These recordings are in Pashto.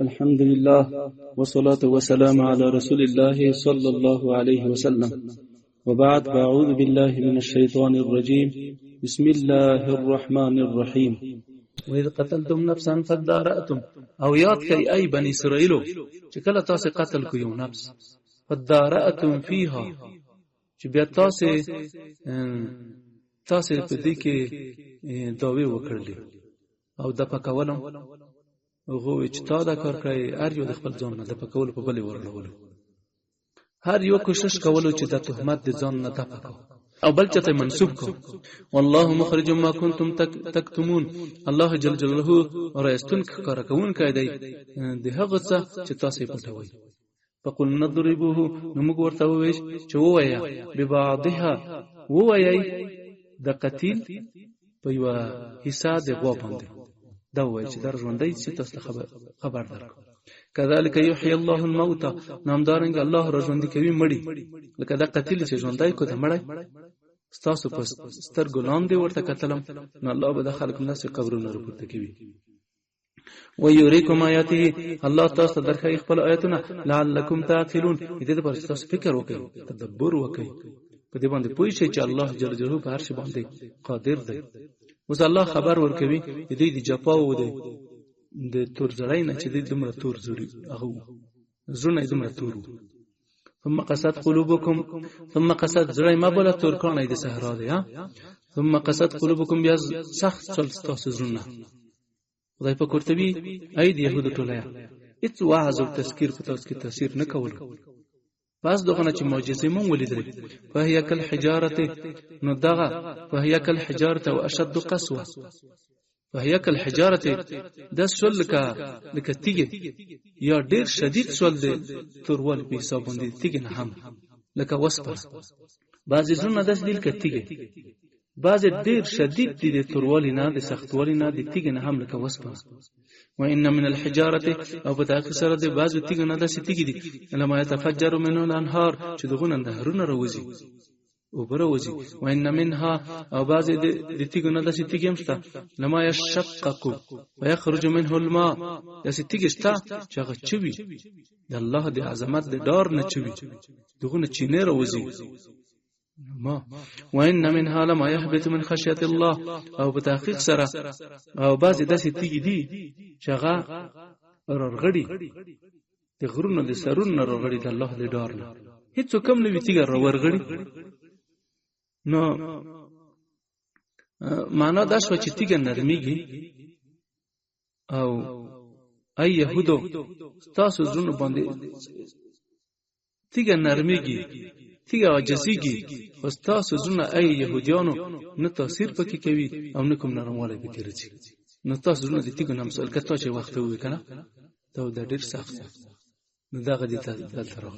الحمد لله والصلاة والسلام على رسول الله صلى الله عليه وسلم وبعد فأعوذ بالله من الشيطان الرجيم بسم الله الرحمن الرحيم وإذ قتلتم نفسا فادارأتم او یاد کئ ای بنی اسرائیلو چې کله تاسو قتل کو یو نفس فادارأتم فيها چې بیا تاسو په دې کې داوی وکړلې او د پکولم هغه چې تا دا کار کوي هر یو د خپل ځان نه د پکول په بلې ورلولو هر یو کوشش کولو چې د تهمت د ځان نه تپکو او بل چته منسوب کو والله مخرج ما کنتم تکتمون الله جل جلاله راستون کار کوون کیدای د هغه څه چې تاسو پټوي فقل نضربوه نمګ ورته ویش چې وایا ببعضها وایي د قتیل په یو حصہ د غوا باندې دا وایي چې در ژوندۍ چې تاسو خبر درکو کذالک یحیی الله الموتى نامدارنګ الله را ژوندۍ کوي مړی لکه دا قتیل چې ژوندۍ کو ته مړی تاسو په سترګو لاندې ورته کتلم نو الله به د خلق ناس قبرونو راپورته کوي ويريكم آياته الله تاسو درخې خپل آیاتونه لعلکم تعقلون دې د پر تاسو فکر وکړئ تدبر وکړئ په دې باندې پوه شئ چې الله جل جلاله په هر شي باندې قادر دی اوس الله خبر ورکوي دې د جپاو دی د تور زړای نه چې د دمر تور زړی هغه زړه دمر تور ثم قصد قلوبكم ثم قصد زړای ما بوله تور کانه د صحرا دی ثم قصد قلوبكم بیا سخت چل تاسو زړه خدای په قرطبي اید يهود ټولیا هیڅ واعظ او تذکیر په تاسو کې تاثیر نه کول پس دغه چې معجزې مونږ ولیدل فهي کل حجاره نو دغه فهي کل حجاره او اشد قسوه فهي کل حجاره د سول لکه تیګه یا ډیر شدید سول دی تورول په حساب باندې تیګه نه هم لکه وسپه بعضی زونه د دل کتیګه بعض ډیر شدید دي د توروالی نه د سختوالی نه د تیګ نه هم لکه وسپه و ان من الحجاره او په تاخیر سره د بعض تیګ نه د ستیګ دي لما يتفجر منه الانهار چې دغه نهرونه راوځي او بروزي و ان منها او بعض د تیګ نه د ستیګ هم شته لما يشقق ويخرج منه الماء د ستیګ شته چې هغه چوي د الله د عظمت د دار نه چوي دغه نه چینه راوځي ما وان منها لما يهبط من خشيه الله او بتحقيق سره او بعض داسې تیګي دي چې هغه رغړي د غرونو د سرونو رغړي د الله د ډار نه هیڅ کوم نه ویتیګ رغړي نو معنا دا شو چې تیګ نرميږي او اي يهودو تاسو زونه باندې تیګ نرميږي تیګه عاجزیږي او تاسو زونه ای يهوديانو نه تاثیر پکې کوي او نه کوم نرموالی پکې راځي نو تاسو زونه د تیګو نام سوال کته چې وخت وې کنه دا ډیر سخت نو دا غدي تاسو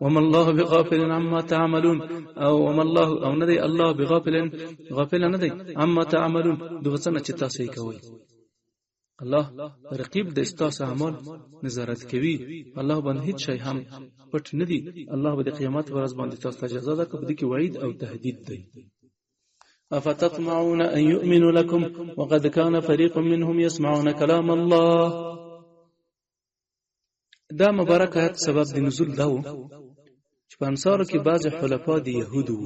وما الله بغافل عما تعملون او وما الله او ندی الله غافل نه دی عما تعملون دغه څه چې تاسو کوي الله رقیب د استاسو اعمال نظارت کوي الله باندې هیڅ شی هم پټ نه دی الله به د قیامت ورځ باندې تاسو ته جزا درکړي کې وعید او تهدید دی افتطمعون ان يؤمنوا لكم وقد كان فريق منهم يسمعون كلام الله دا مبارک آیت سبب د نزول داو چې په انصارو کې بعض حلفا دي يهودو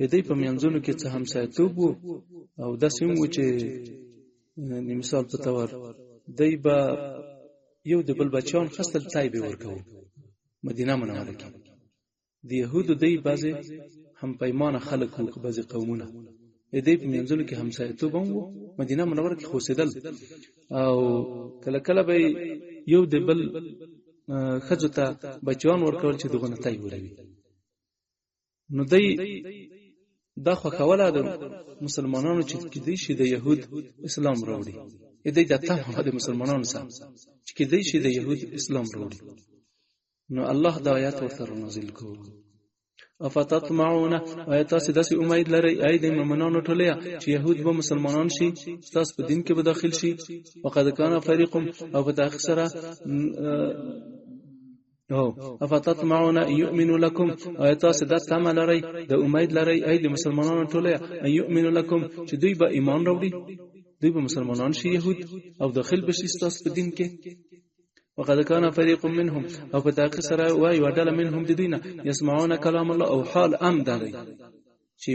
یدی په منځونو کې څه همسایتوب او د سیمو چې مثال په تور دای با یو د بل بچان خستل تایب ورکو مدینه منوره کې د يهودو دای بعضی هم پیمانه خلق او بعضی قومونه دې په منځلو کې همسایتوب وو مدینه منوره کې خوسیدل او کله کله به یو د بل خځه بچان ورکول چې دغه نتای ولوي نو دای دا خو کوله د مسلمانانو چې کدي شي د يهود اسلام راوړي دې د ته د مسلمانانو سره چې کدي شي د يهود اسلام راوړي نو الله دا آیات ورته نازل کړو افتطمعون آیات سداسي امید لري اې د مؤمنانو ټولیا چې يهود به مسلمانان شي تاسو په دین کې به داخل شي وقد كان فريق او په تاخسره او افتطمعون يؤمنوا لكم آیات سداس تعمل لري د امید لري اې د مسلمانانو ټولیا يؤمنوا لكم چې دوی به ایمان راوړي دوی به مسلمانان شي يهود او داخل بشي ستاسو په دین کې. وقد كان فريق منهم او په تاکي سره وای وډله منهم د دینه يسمعون كلام الله او حال ام دغی چې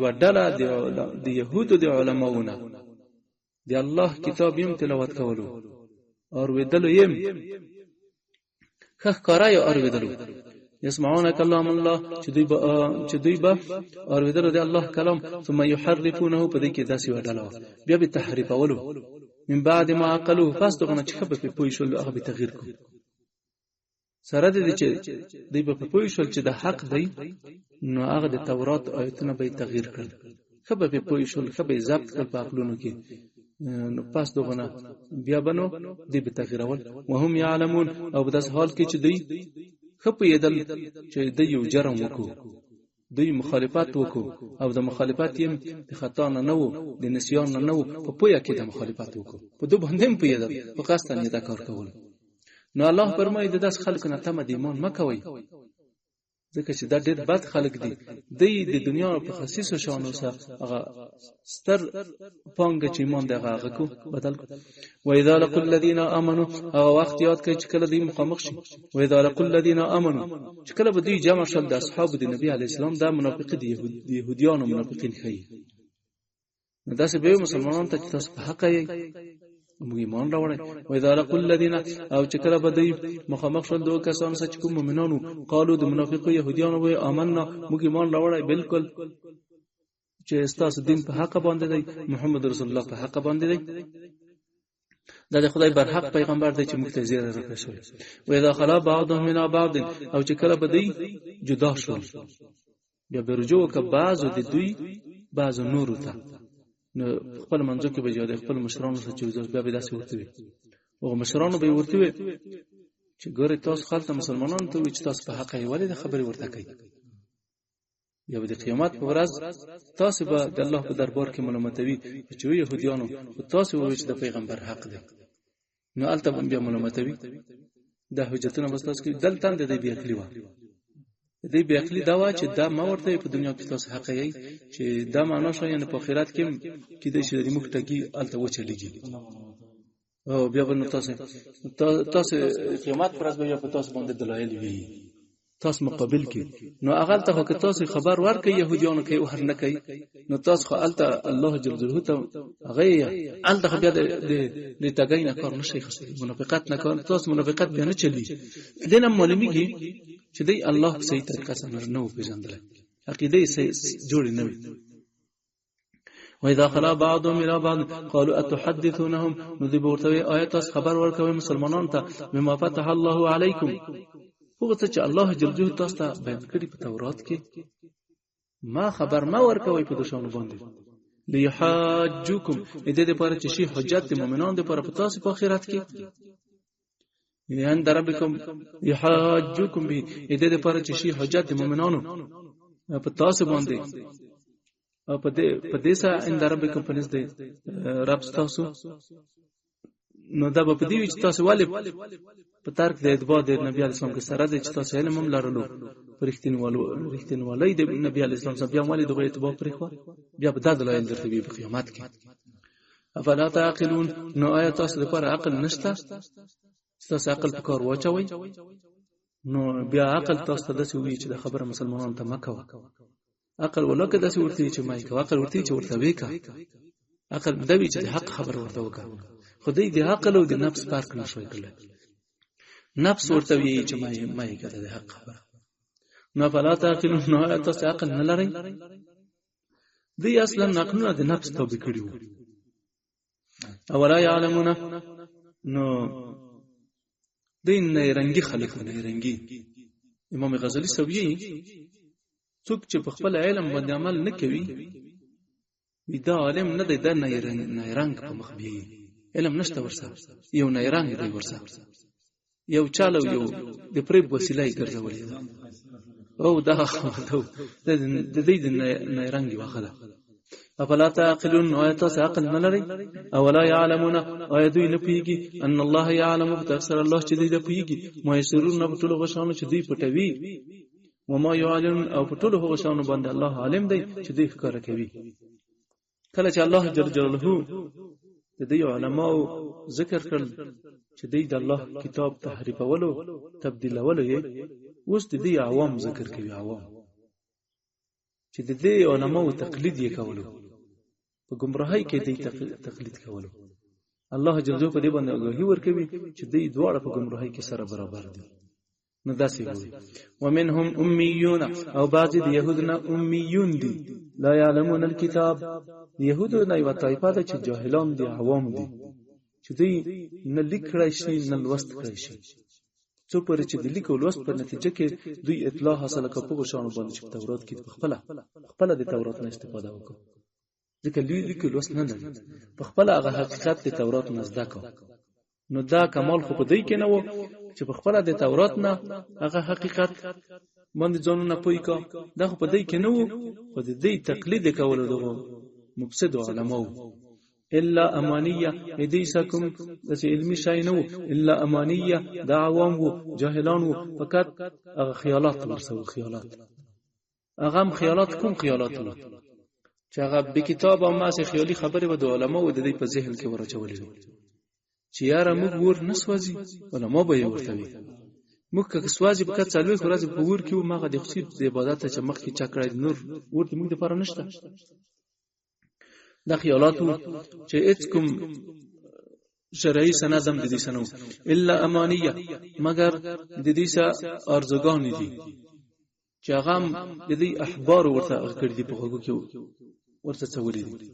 وډله د يهودو د علماونه دی الله کتاب يم تلاوت کولو اور ودلو يم خخ کارای اور ودلو يسمعون كلام الله چې دوی به اور ودلو د الله کلام ثم يحرفونه په دې کې داسې وډله بیا به تحریف اولو من بعد ما عقلوه پس دغه چې خبر په پوي شول هغه به تغییر کو سره دې چې دوی په پوي شول چې د حق دی نو هغه د تورات آیتونه به تغییر کړل خبر په پوي شول خبر ضبط کړ په عقلونو کې نو پس دغه بیا بنو دې به تغییر اول وهم يعلمون او په داس حال کې چې دوی خپې یدل چې دوی یو جرم وکړو دوی مخالفت وکړو او د مخالفت یې د خطا نه وو د نسیان نه وو په پویا کې د مخالفت وکړو په دوه باندې په یاد په قصد نه دا کار کول نو الله فرمایي د داس خلکو نه تم د ایمان مکوي ځکه چې دا ډېر بد خلک دي د دنیا په خصيصو شانو سره هغه ستر پانګه چې ایمان دغه هغه کو بدل و اذا لقوا الذين امنوا او وخت یاد کوي چې کله دوی مخامخ شي و اذا لقوا الذين امنوا چې کله به دوی جمع شول د اصحاب د نبی علی السلام د منافقین دي يهوديان او منافقین خي نو داسې به مسلمانان ته تاسو په حق یې موږ ایمان راوړی و اذا لقوا الذين او چې کله به دوی مخامخ شول دوه کسان چې کوم مؤمنانو قالو د منافقو يهوديان و آمنا موږ ایمان راوړی بالکل چې استاس دین په حق باندې دی محمد رسول الله په حق باندې دی دا د خدای بر حق پیغمبر دی چې موږ ته زیره راکړي و اذا خلا بعضهم من بعض او چې کله به دوی جدا شول بیا برجو ک بعضو د دوی بعضو نور ته نو خپل منځو کې به جوړه خپل مشرانو سره چې بیا به داسې ورته وي او مشرانو به ورته وي چې ګوره تاسو خلک مسلمانانو ته چې تاسو په حق یې ولې د خبرې ورته کوي یا د قیامت په ورځ تاسو به د الله په دربار کې ملامتوي چې يهوديانو تاسو وایي چې د پیغمبر حق دی نو البته بیا ملامتوي د حجتونو واستاس کې دلته د بیا کلیوا دې بیا کلی دا وا چې دا ما ورته په دنیا کې تاسو حق یې چې دا معنا شو یعنی په آخرت کې د شي د مخ ټکی البته و چلیږي او بیا ورنه تاسو قیامت پر ورځ بیا په تاسو باندې دلایل وي تاسو مقابل کې نو اغل ته که تاسو خبر ورکړي يهوديانو کې او هر نه کوي نو تاسو خو الته الله جل جلاله ته هغه الته بیا د تګین کار نشي خسته منافقت نه کار تاسو منافقت بیا نه چلی دنه معلومیږي چې دی الله په صحیح طریقه سره نه پیژندل عقیده یې جوړ نه وي واذا خلا بعضهم الى بعض قالوا اتحدثونهم نذ بورتوي آیات خبر ورکوي مسلمانانو ته بما فتح الله عليكم هغه چې الله جل جلاله تاسو ته بیان کړی په تورات کې ما خبر ما ورکوي په دوشانو باندې ليحاجوكم دې لپاره چې شي حجت د مؤمنانو لپاره په تاسو په آخرت کې یان دربکم يحاجوكم به دې لپاره چې شي حجت د مؤمنانو په تاسو باندې او په دې سره ان دربکم پنځ دې رب تاسو نو دا په دې چې تاسو والي په ترک د اتباع د نبی علی اسلام کې سره د چې تاسو علم هم لرلو پرختینوالۍ د نبی علی اسلام سره بیا والي دغه اتباع پرې خو بیا په دغه دلایل درته به قیامت کې افلا تعقلون نو آیات تاسو لپاره عقل نشته تاسو عقل په کار واچوي نو بیا عقل تاسو ته داسې وی چې د خبره مسلمانانو ته مکو عقل ولکه داسې ورته چې مای کو عقل ورته چې ورته ویکا عقل دوی چې د حق خبر ورته وکړه خدای د عقل او د نفس فرق نشوي کړل نفس ورته وی چې مای کړه د حق خبر نو فلا تعقلون نو تاسو عقل نه لرئ دی اصلا عقلونه د نفس توبه کړیو اولا يعلمون نو دین نه رنگي خلک نه رنگي امام غزالی سوي څوک چې په خپل علم باندې عمل نه کوي دا عالم نه دی دا نه رنگ په مخ بي علم نشته ورسره یو نه رنگ دی ورسره یو چالو یو د پرې وسیله یې ګرځولې او دا د دې نه رنگ واخله افلا تعقلون آیات عقل نه لري او لا يعلمون ايدوی نه پیږي ان الله يعلم اکثر الله چې دې پیږي ما يسرون په ټولو غشانو چې دې پټوي وما يعلن او په ټولو غشانو باندې الله عالم دی چې دې ښکار کوي کله چې الله جل جلاله د دې علماو ذکر کړل چې د الله کتاب تحریفولو تبدیلولو یې اوس د دې عوام ذکر کوي عوام چې د دې علماو تقلید یې کولو په گمراهۍ کې دې تقلید کولو الله جل جلاله په دې باندې آگاهي ورکوي چې دې دواړه په گمراهۍ کې سره برابر دي نو داسې وي ومنهم امیون او بعض د يهودنا امیون دي لا يعلمون الكتاب يهودنا یو طایفه ده چې جاهلان دي عوام دي چې دوی نه لیکړای شي نه لوست کړای شي څو پرې چې د لیکو لوست په نتیجه کې دوی اطلاع حاصله کړه په شان باندې چې تورات کې خپل د تورات نه استفاده وکړه ځکه لیکو لوست نه لري په خپل هغه حقیقت د تورات نه زده کو نو دا کمال خو په دې کې نه و چې په خپل د تورات نه هغه حقیقت باندې ځانونه پوي کا دا خو په دې کې نه و په دې تقلید کولو دغه مفسد علماء الا امانیه حدیثکم دسی علمی شای نو الا امانیه دا عوام و جاهلان و فقط هغه خیالات ورسو خیالات هغه خیالات کوم خیالات و چې هغه به کتاب او ماسه خیالي خبره و د علماء د دې په ذهن کې ورچولې چې یاره موږ ور نسوځي علماء به ورته وي موږ که سوځي په کڅ څلوي خورازي په ور کې ماغه د خصيص د عبادت چې مخ کې چا کړی نور ورته موږ د پاره نشته دا خیالاتو چې اڅ کوم شرعي سندم د دې سنو الا امانیه مگر د دې سه ارزګان دي چې هغه د دې احبار ورته کړی دي په هغه کې ورته څولې دي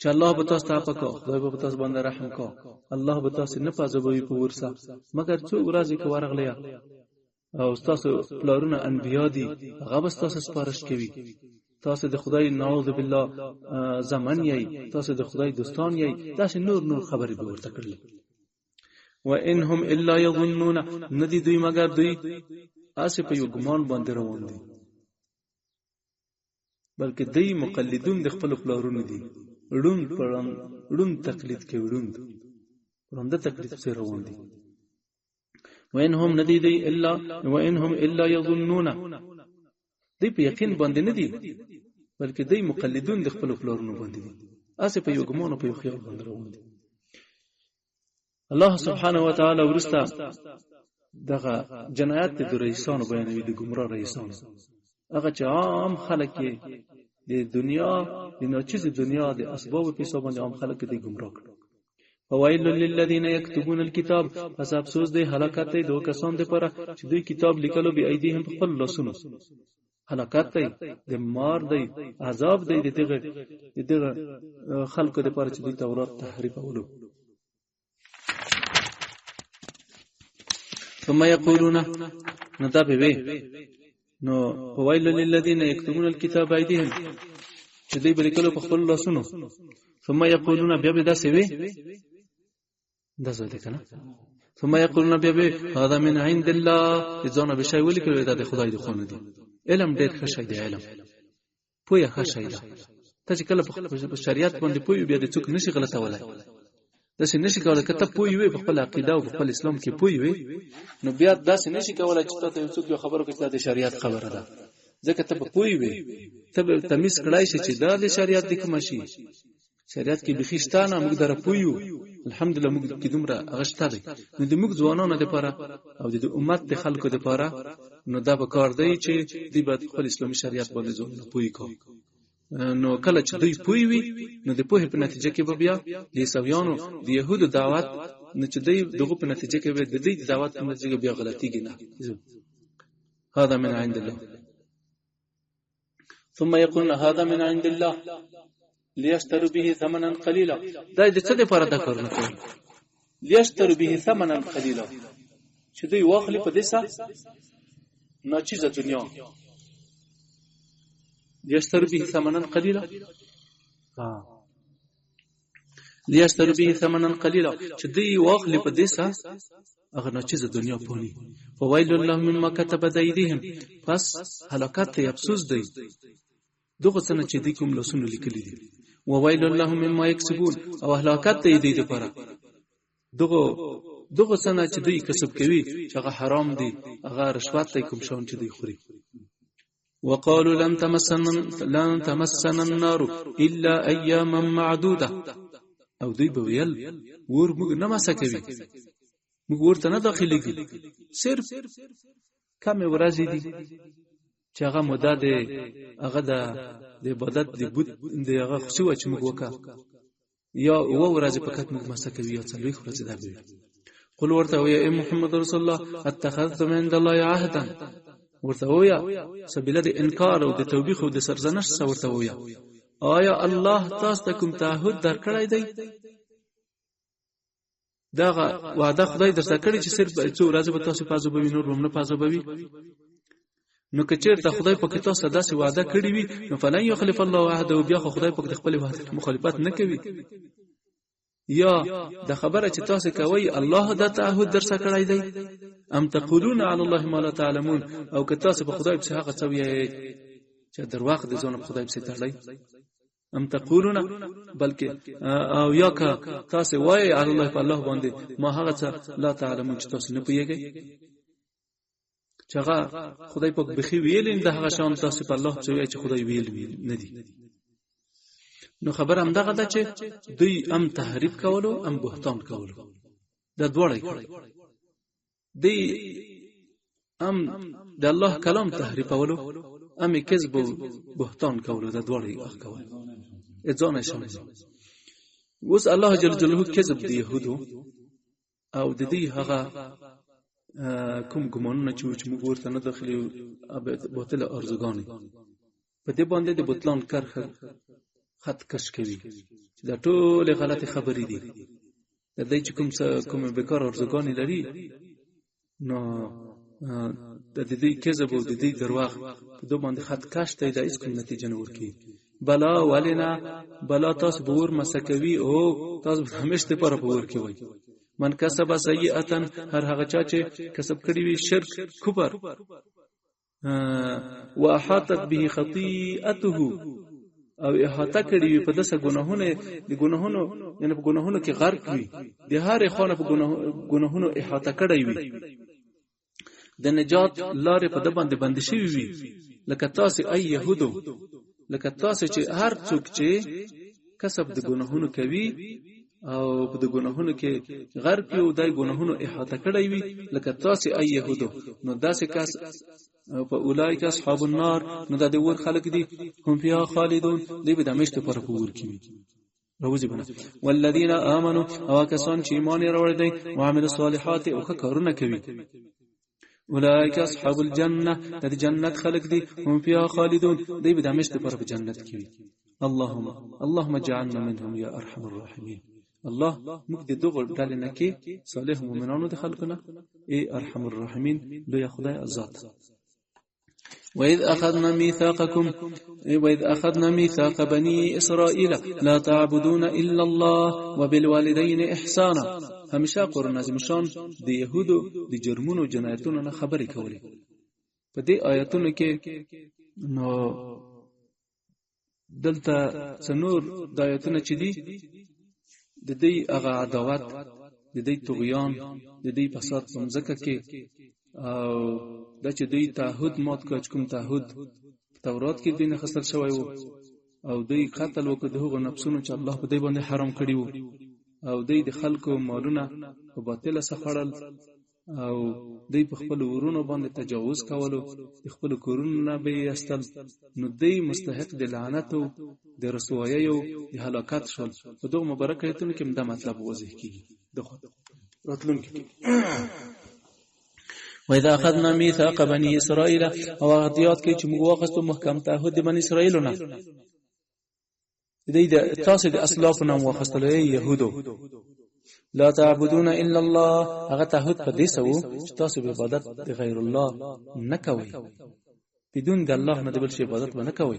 چې الله به تاسو ته پکا خدای به تاسو باندې رحم کا الله به تاسو نه پازوي په ورسا مگر څو ورځې کې ورغلیا او تاسو پلارونه انبیا دي هغه به تاسو سپارښت کوي تاسو د خدای نعوذ بالله زمان یې تاسو د خدای دوستان یې تاسو نور خبرې به ورته کړل وانهم الا يظنون ندی دوی مگر دوی اسه په یو ګمان باندې روان دي بلکې دوی مقلدون د خپل پلارونو دي ړوند تقلید کوي ړوند تقلید سره روان دي وانهم ندی دوی الا وانهم الا يظنون دی په یقین باندې نه دي بلکې دی مقلدون د خپل پلارونو باندې دي اسه په یو ګمان او په یو خیال باندې روان دي الله سبحانه و تعالی ورستا دغه جنایت د رئیسانو بیانوي د ګمرا رئیسانو هغه چې عام خلک د دنیا د ناچیز دنیا د اسباب په حساب باندې عام خلک د ګمرا کړ فویل للذین یكتبون الكتاب پس افسوس دی هلاکت دی دوه کسان د پره چې دوی کتاب لیکلو به ایدیهم په خپل لاسونو هلاکت دی د مار دی عذاب دی دغه خلکو د پاره چې دوی تورات تحریف اولو ثم یقولون نتابه نو فویل للذین یكتبون الكتاب ایدیهم چې دوی به لیکلو په خپل لاسونو ثم یقولون بیا به دا سوي دا څه ده کنه ثم یقولون بیا به هذا من عند الله ځونه به شی ولیکل دا د خدای د خونه دي علم ډېر ښه شی دی علم پوهه ښه شی ده ته چې کله په شریعت باندې پوهه بیا د څوک نشي غلطه ولای داسې نشي کولای کته پوهه وي په خپل عقیده او په خپل اسلام کې پوهه وي نو بیا داسې نشي کولای چې ته څوک یو خبرو کې د شریعت خبره ده ځکه ته پوهه وي ته تمیز کړای شي چې دا د شریعت د کوم شي شریعت کې بخښتانه موږ در پویو الحمدلله موږ کې دومره غشته دي نو د موږ ځوانانو لپاره او د امت د خلکو لپاره نو دا به کار دی چې دی به خپل اسلامي شریعت باندې ځون پوي کو نو کله چې دوی پوي وي نو د پوهې په نتیجه کې به بیا د عیسویانو د يهودو دعوت نو چې دوی دغه په نتیجه کې به د دې دعوت په نتیجه کې بیا غلطيږي نه هذا من عند الله ثم يقول هذا من عند الله ليشتروا به ثمنا قليلا دا د څه لپاره دا کار نه کوي ليشتروا به ثمنا قليلا چې دوی واخلي په دې سره ناچیزه دنیا ليشتروا به ثمنا قليلا ليشتروا به ثمنا قليلا چې دوی واخلي په دې سره هغه ناچیزه دنیا پونی فويل لهم مما كتبت ايديهم پس هلاکت ته افسوس دی دغه څنګه چې دوی کوم لاسونه لیکلي دي وویل لهم مما یکسبون او هلاکت ته دی لپاره دغه څنګه چې دوی کسب کوي چې هغه حرام دي هغه رشوت ته کوم شون چې دوی خوري وقالوا لن تمسنا النار الا اياما معدوده او دوی به ویل ور موږ نه ماسه کوي، موږ ورته نه داخليږي، صرف کم ورځې دي چې هغه موده ده، هغه د عبادت د بوت د هغه خصو چې موږ وکا یا و ورځې فقط موږ ماسه کوي یا څلوي ورځې ده. قل ورته ویا ای محمد رسول الله اتخذتم عند الله عهدا، ورته ویا سبیل د انکار او د توبېخ او د سرزنش ورته ویا آیا الله تاسو ته کوم تعهد درکړی دی؟ دا وعده خدای درته کړی چې صرف څو ورځې به تاسو پازو به نور هم نه پازو به وي. نو کچېرته خدای په کتاب صداسي وعده کړی وي نو فلن يخلف الله عهده، بیا خو خدای په خپل وعده مخالفت نه کوي. یا د خبره چې تاسو کوي الله دا تعهد درڅ کړی دی، ام تقولون علی الله ما لا تعلمون، او که تاسو په خدای په هغه څه وایي چې درواغ دي ځونه په خدای په تړلای. ام تقولون بلکې او یا که تاسو وایي علی الله په الله باندې ما هغه څه لا تعلمون چې تاسو نه پوهیږئ، چې هغه خدای په بخي ویل د هغه شان تاسو په الله څه وایي چې خدای ویل نه دي. نو خبر هم دغه ده چې دوی ام تحریف کولو ام بهتان کولو، دا دواړه دی ام د الله کلام تحریف کولو ام کذب بهتان کولو، دا دواړه کول ځان شامل. اوس الله جل جلاله کذب دی يهودو او د دې هغه کوم ګمانونه چې موږ ورته نه داخلي باطل ارزګانی په دې باندې د بوتلان کرخه خط کش کوي چې دا ټول غلطه خبرې دي. د دې چې کوم بیکار ارزګانی لري نو د دې کذب او د دې درواغ په دوه باندې خط کش ته د هیڅ کوم نتیجه نه ورکړي. بلا ولنا بلا تاسو بور مسکوي او تاسو همیشه پر پور کوي. من کسب سیئه هر هغه چا چې کسب کړی وي شرک کفر واحاطت به خطیئته او احاطه کړی وي په داسه ګناهونه د ګناهونو یعنی په ګناهونو کې غرق وي، د هر خانه په ګناهونو احاطه کړی وي، د نجات لارې په د باندې بند شي وي. لکه تاسو ای يهودو، لکه تاسو چې هر څوک چې کسب د ګناهونو کوي او په د ګناهونو کې غرق یو دای ګناهونو احاطه کړی وي، لکه تاسو ای يهودو، نو داسې کس په اولایک اصحاب النار، نو د ور خلق دي هم فيها خالدون، دی به د مشته پر پور کی روزي بنا. والذین آمنوا او کسان چې ایمان راوړل دي او عمل صالحات او کارونه کوي، اولئک اصحاب الجنه، د جنت خلق دي هم فيها خالدون، دی به د مشته پر جنت کی. اللهم اجعلنا منهم یا ارحم الراحمین. الله موږ د دغه ډلې نه کې صالح مؤمنانو د خلقنا ای ارحم الراحمین لوی خدای ذات. وإذ أخذنا ميثاق بني إسرائيل لا تعبدون إلا الله وبالوالدين إحسانا. همیشه قرآن عظیم شان د يهودو د جرمونو جنایتونو نه خبرې کولې. په دې آیاتونو کې نو دلته څنور د آیاتونو چې دي د دې هغه عداوت، د دې طغیان، د دې فساد په ځکه کې او دا چې دوی تعهد مات کړ، کوم تعهد تورات کې دینه خسر شوی وو، او دوی قتل وکړ دغه نفسونو چې الله په دې باندې حرام کړی وو، او دوی د خلکو مالونه په باطل سره خړل، او دوی په خپل ورونو باندې تجاوز کولو، د خپل کورونو نه به استل، نو دوی مستحق د لعنت او د رسوایی او د هلاکت شول. په دغه مبارک ایتونو کې دا مطلب واضح کیږي. دغه راتلونکي وإذا أخذنا ميثاق بني إسرائيل او غديات کې چې موږ واخستو محکم تعهد د بني اسرائیلونه، دې د تاسو د اسلافونو واخستل يهودو، لا تعبدون الا الله، هغه تعهد په دې سو چې تاسو به عبادت د غیر الله نه کوئ، بدون د الله نه د بل شي عبادت نه کوئ.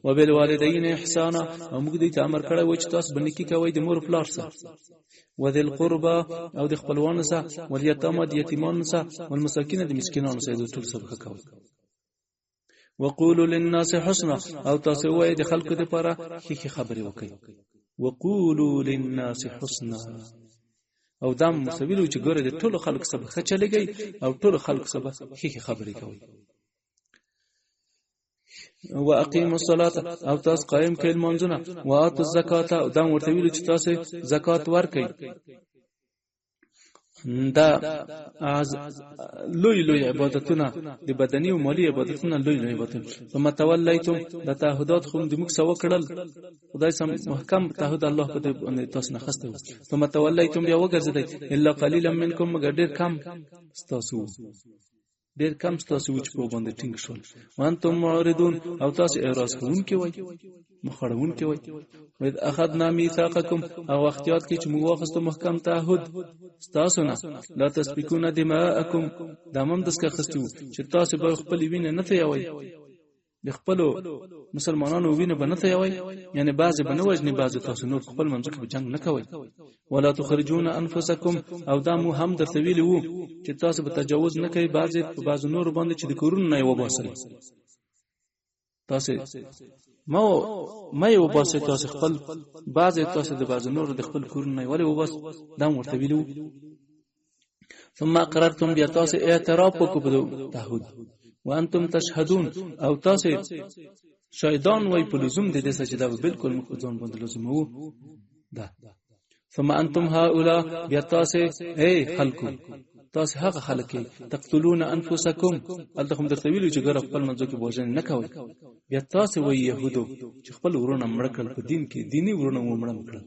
وبالوالدین احسانا، او موږ دې ته امر کړی و چې تاسو باندې کې کوئ د مور پلار سره، وذل قربا او د خپلوانو سره، والیتاما د یتیمانو سره، والمساکین د مسکینانو سره، د ټول سره کوئ. وقولوا للناس حسنا، او تاسو وایي د خلکو لپاره ښه خبرې وکړئ. وقولوا للناس حسنا، او دا مسویلو چې ګوره د ټولو خلکو سره ښه چلېږئ او ټولو خلکو سره ښه خبرې کوئ. واقیموا الصلاة او تاسو قائم کړئ منځونه، واتوا الزکات او دا ورته ویل چې تاسو زکات ورکړئ. دا لوی عبادتونه د بدني او مالی عبادتونه لوی عبادتونه. ثم تولیتم دا تعهدات خو د موږ سوا کړل، خدای سم محکم تعهد الله په دې تاسو نه خسته. ثم تولیتم بیا وګرځیدئ الا قليلا منکم، مگر ډیر کم تاسو چې په باندې ټینګ شول. وانتم معرضون او تاسو اعراض کوونکي وای، مخړونکي وای. وذ اخذنا میثاقکم او اختیار کې چې موږ واخستو محکم تعهد تاسو نه، لا تسفكون دماءکم، دا هم د څخه خستو چې تاسو به خپل وینه نه تویوي، د خپل مسلمانانو وینه به نه تویوي، یعنی بعضی به نه وجني، بعضی تاسو نور خپل منځ کې جنگ نه کوي. ولا تخرجون انفسکم او دا مو هم درته ویلی وو چې تاسو به تجاوز نه کوي بعضی نور باندې چې د کورونو نه وباسل. تاسو ما یو باسه تاسو خپل بعضی تاسو د بعضی نور د خپل کورونو نه ولې وباس، دا ورته ویلو. ثم اقررتم بیا تاسو اعتراف وکړو تعهد، وانتم تشهدون او تاسو شهیدان وای په لزوم د دې چې دا بالکل مخځون باندې لازم وو. دا ثم انتم هؤلاء بیا تاسو اے خلکو، تاسو هغه خلک تقتلون انفسکم، التهم درته ویلو چې ګر خپل منځو کې بوجن نه کوي. بیا تاسو وای يهودو چې خپل ورونه مړ کړل په دین کې، دینی ورونه مړ کړل.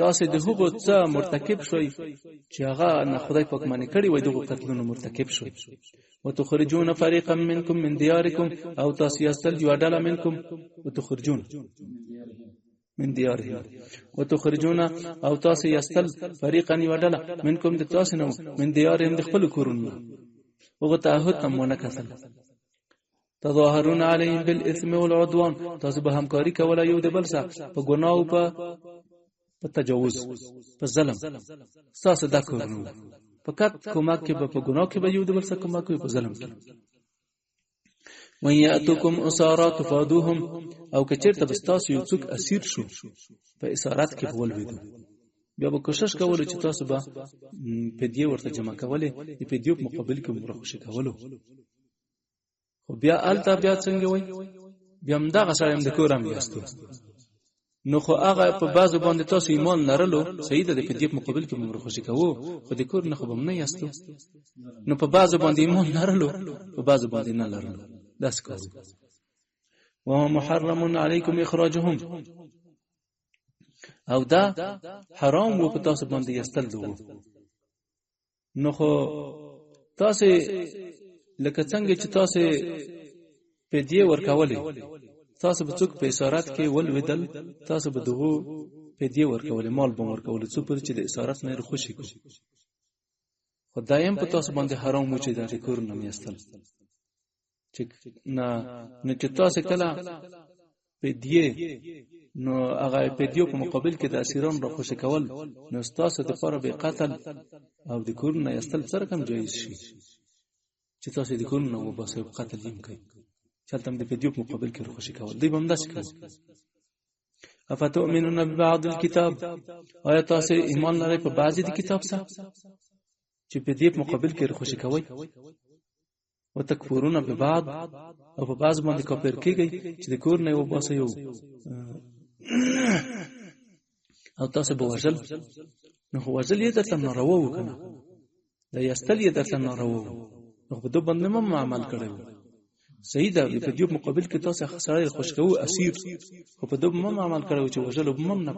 تاسو د هغو څه مرتکب شوي چې هغه نه خدای پاک باندې کړی وای، دغه قتلونو مرتکب شوي. وتخرجون فريقا منكم من دياركم او تاسو یاستل یو ډله منکم، وتخرجون من ديارهم وتخرجون او تاسو یاستل فريقا یو ډله منکم د تاسو نو من ديارهم د خپل کورونو، وغه تعهد تم نه کړل. تظاهرون عليهم بالاثم والعدوان، تاسو به همکاري کوله یو د بل سره په ګناه او په تجاوز په ظلم. تاسو دا کوئ فقط کومک کې په ګناه کې به یو د بل سره کومک کوي په ظلم کې. وَيَأْتُكُمْ أُسَارَى تُفَادُوهُمْ او کچېرته بستاسو یو څوک اسیر شو په اسارت کې ولويدو، بیا به کوشش کولو چې تاسو به فدیه ورته جمع کولې، د فدیو په مقابل کې مرخصه کولو. خو بیا الته بیا څنګه وای، بیا هم دا غسایم د کورم یاستو، نو خو هغه په بازو باندې تاسو ایمان لرلو، صحیح ده، د فدیه په مقابل کې مرخصه کوو، خو د کور نه خو به نه یاستو. نو په بازو باندې ایمان لرلو، په بازو باندې نه لرلو، داس کوو. وهو محرم علیکم اخراجهم او دا حرام و په تاسو باندې یستل دوه. نو خو تاسو لکه څنګه چې تاسو فدیه ورکولې، تاسو به څوک په اسارت کې ولویدل، تاسو به دغه فدیه ورکولې، مال به ورکول څو پر چې د اسارت نه خوشي کو. خدایم په تاسو باندې حرام و چې دا کور نه میستل، چې نه چې تاسو کله فدیه نو هغه فدیو په مقابل کې د اسیران را خوشی کول، نو تاسو د لپاره به قتل او د کور نه یستل سره کم جایز شي، چې تاسو د کور نه وباسه قتل یم کوي، چلته د فدیو په مقابل کې را خوشی کول دی بم داسې کوي. افتؤمنون ببعض الكتاب، آیا تاسو ایمان لرئ په بعضی د کتاب سره چې فدیه په مقابل کې را خوشی کوي؟ وتکفرون ببعض، او په بعض باندې کافر کیږي چې د کور نه وباسه یو او تاسو به وژل، نو وژل یې درته ناروا وکنه، دا یستل یې درته ناروا، نو په دوه باندې هم عمل کړو. صحیح ده، په دې مقابل کې تاسو خساره خوش کوو اسیر، خو په دوه هم عمل کړو چې وژل هم نه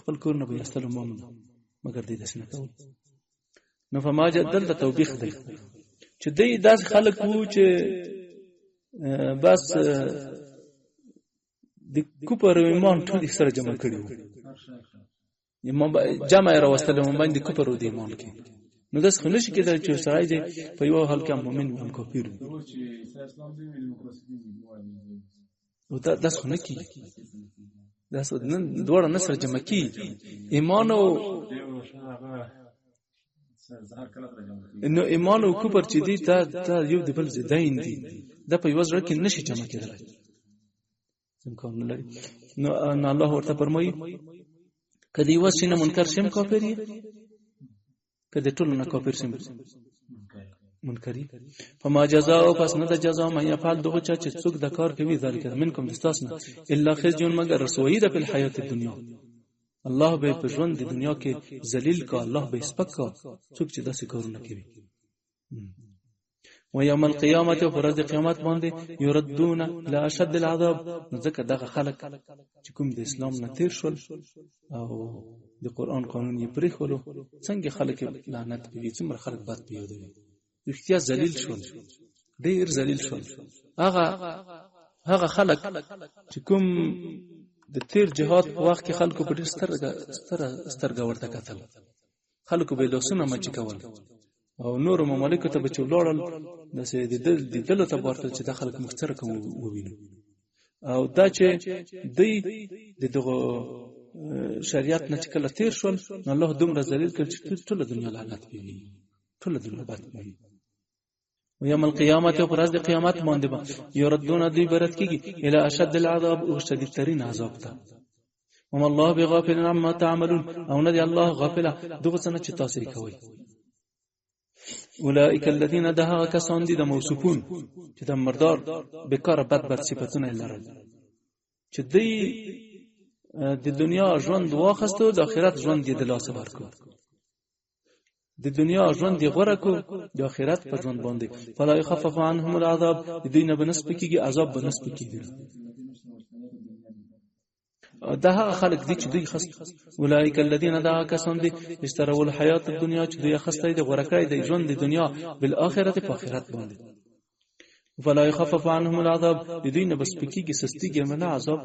خپل کور نه به یستل هم نه، مګر دې داسې نه کول. نو فما جدل د توبېخ دی چې دې داس خلک وو چې بس د کوپر ایمان ټول سره جمع کړي وو، ایمان جمع راوستل هم باندې کوپر د ایمان کې، نو داس خلک چې کېدل چې سړی دې په یو حال کې مؤمن او کافر او داس خو نه کی، داس نن دوړ نه سره جمع کی ایمان او نو ایمان او کوپر چې دی تا یو د بل زداین دي، دا په یو ځل کې نشي جمع کېدل، امکان نه لري. نو الله ورته فرمایي کدی وسینه منکر شم کافر یې، کدی ټول نه کافر شم منکری. فما جزاء پس نه د جزاء مې يفعل دغه چا چې څوک د کار کوي ذلک منکم دستاسنه الا خزي مگر رسوایی د په حیات دنیا. الله به په ژوند د دنیا کې ذلیل کا، الله به سپک کا څوک چې داسې کارونه کوي. و یوم القیامت او فرض قیامت باندې یردون لا اشد العذاب. ځکه دغه خلک چې کوم د اسلام نه تیر شول او د قران قانون یې پرې خلو، څنګه خلک لعنت کوي، څومره خلک بد پیودوي، اختیار ذلیل شول، ډیر ذلیل شول. هغه خلک چې کوم د تیر جهاد په وخت کې خلکو په ډیر سترګه ورته کتل، خلکو به لاسونه مچ کول او نور ممالکو ته به چولړل د دل ته ورته چې د خلک مختره کوم وویني. او دا چې دغه شریعت نه چې کله تیر شول، الله دومره ذلیل کړ چې ټول دنیا لعنت کوي، ټول دنیا بد کوي. و یوم القیامت او پر ورځ د قیامت باندې یردون دوی برت کیږي الی اشد العذاب او شدید ترین عذاب ته. وما الله بغافل عما تعملون. او نه دی الله غافل دغه څه چې تاسو کوي. اولئک الذین دها کسان دي د موصوفون چې د مردار بیکاره بد صفاتونه لري، چې دوی د دنیا ژوند واخستو د آخرت ژوند یې د لاسه ورکړ. د دنیا ژوند یې غوړه کو د آخرت په ژوند باندې. فلا يخفف عنهم العذاب. د دوی نه بنسب کیږي عذاب بنسب کیږي. دا هغه خلق دي چې دوی خست. اولئک الذین دعا کسان دي اشتروا الحیات الدنیا چې دوی خسته دي غوړه کړی د ژوند د دنیا بالآخرت په آخرت باندې. فلا يخفف عنهم العذاب. د دوی نه بس پکېږي سستیږي نه عذاب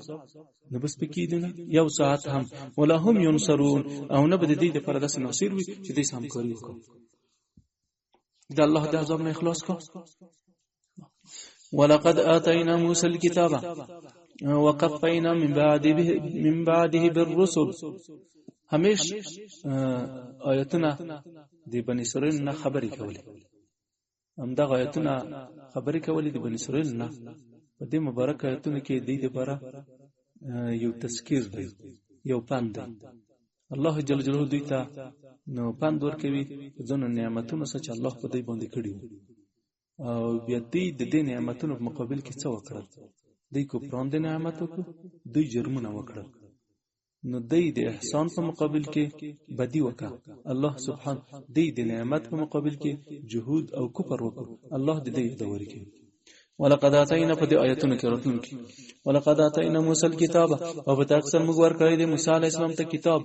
نه بس پکېږي نه یو ساعت هم. ولا هم ينصرون. او نه بد دي د پر داس ناصر وي چې دوی سم کوي وکړي. د الله د عذاب نه اخلاص کو. ولقد آتينا موسى الكتاب وقفینا من بعده بالرسل. همیش آیتونه د بنی اسرائیل نه خبرې کولې، همدا آیتونه خبرې کولې د بنی اسرائیل نه. په دې مبارک آیتونه کې د دې لپاره یو تذکیر دی، یو پند دی. الله جل جلاله دوی ته نو پند ورکوي ځنه نعمتونه چې الله په دې باندې کړی او بیا دې نعمتونو په مقابل کې څه وکړل. دوی کو پراند نعمتو کو دوی جرمونه وکړل، نو دوی د احسان په مقابل کې بدی وکړه. الله سبحان دوی د نعمت په مقابل کې جهود او کفر وکړ. الله دې دوري کې ولقد اتینا په دې آیتونو کې راتلون کې ولقد اتینا موسی الكتاب. او په تاکسر موږ ورکړی د موسی علی السلام ته کتاب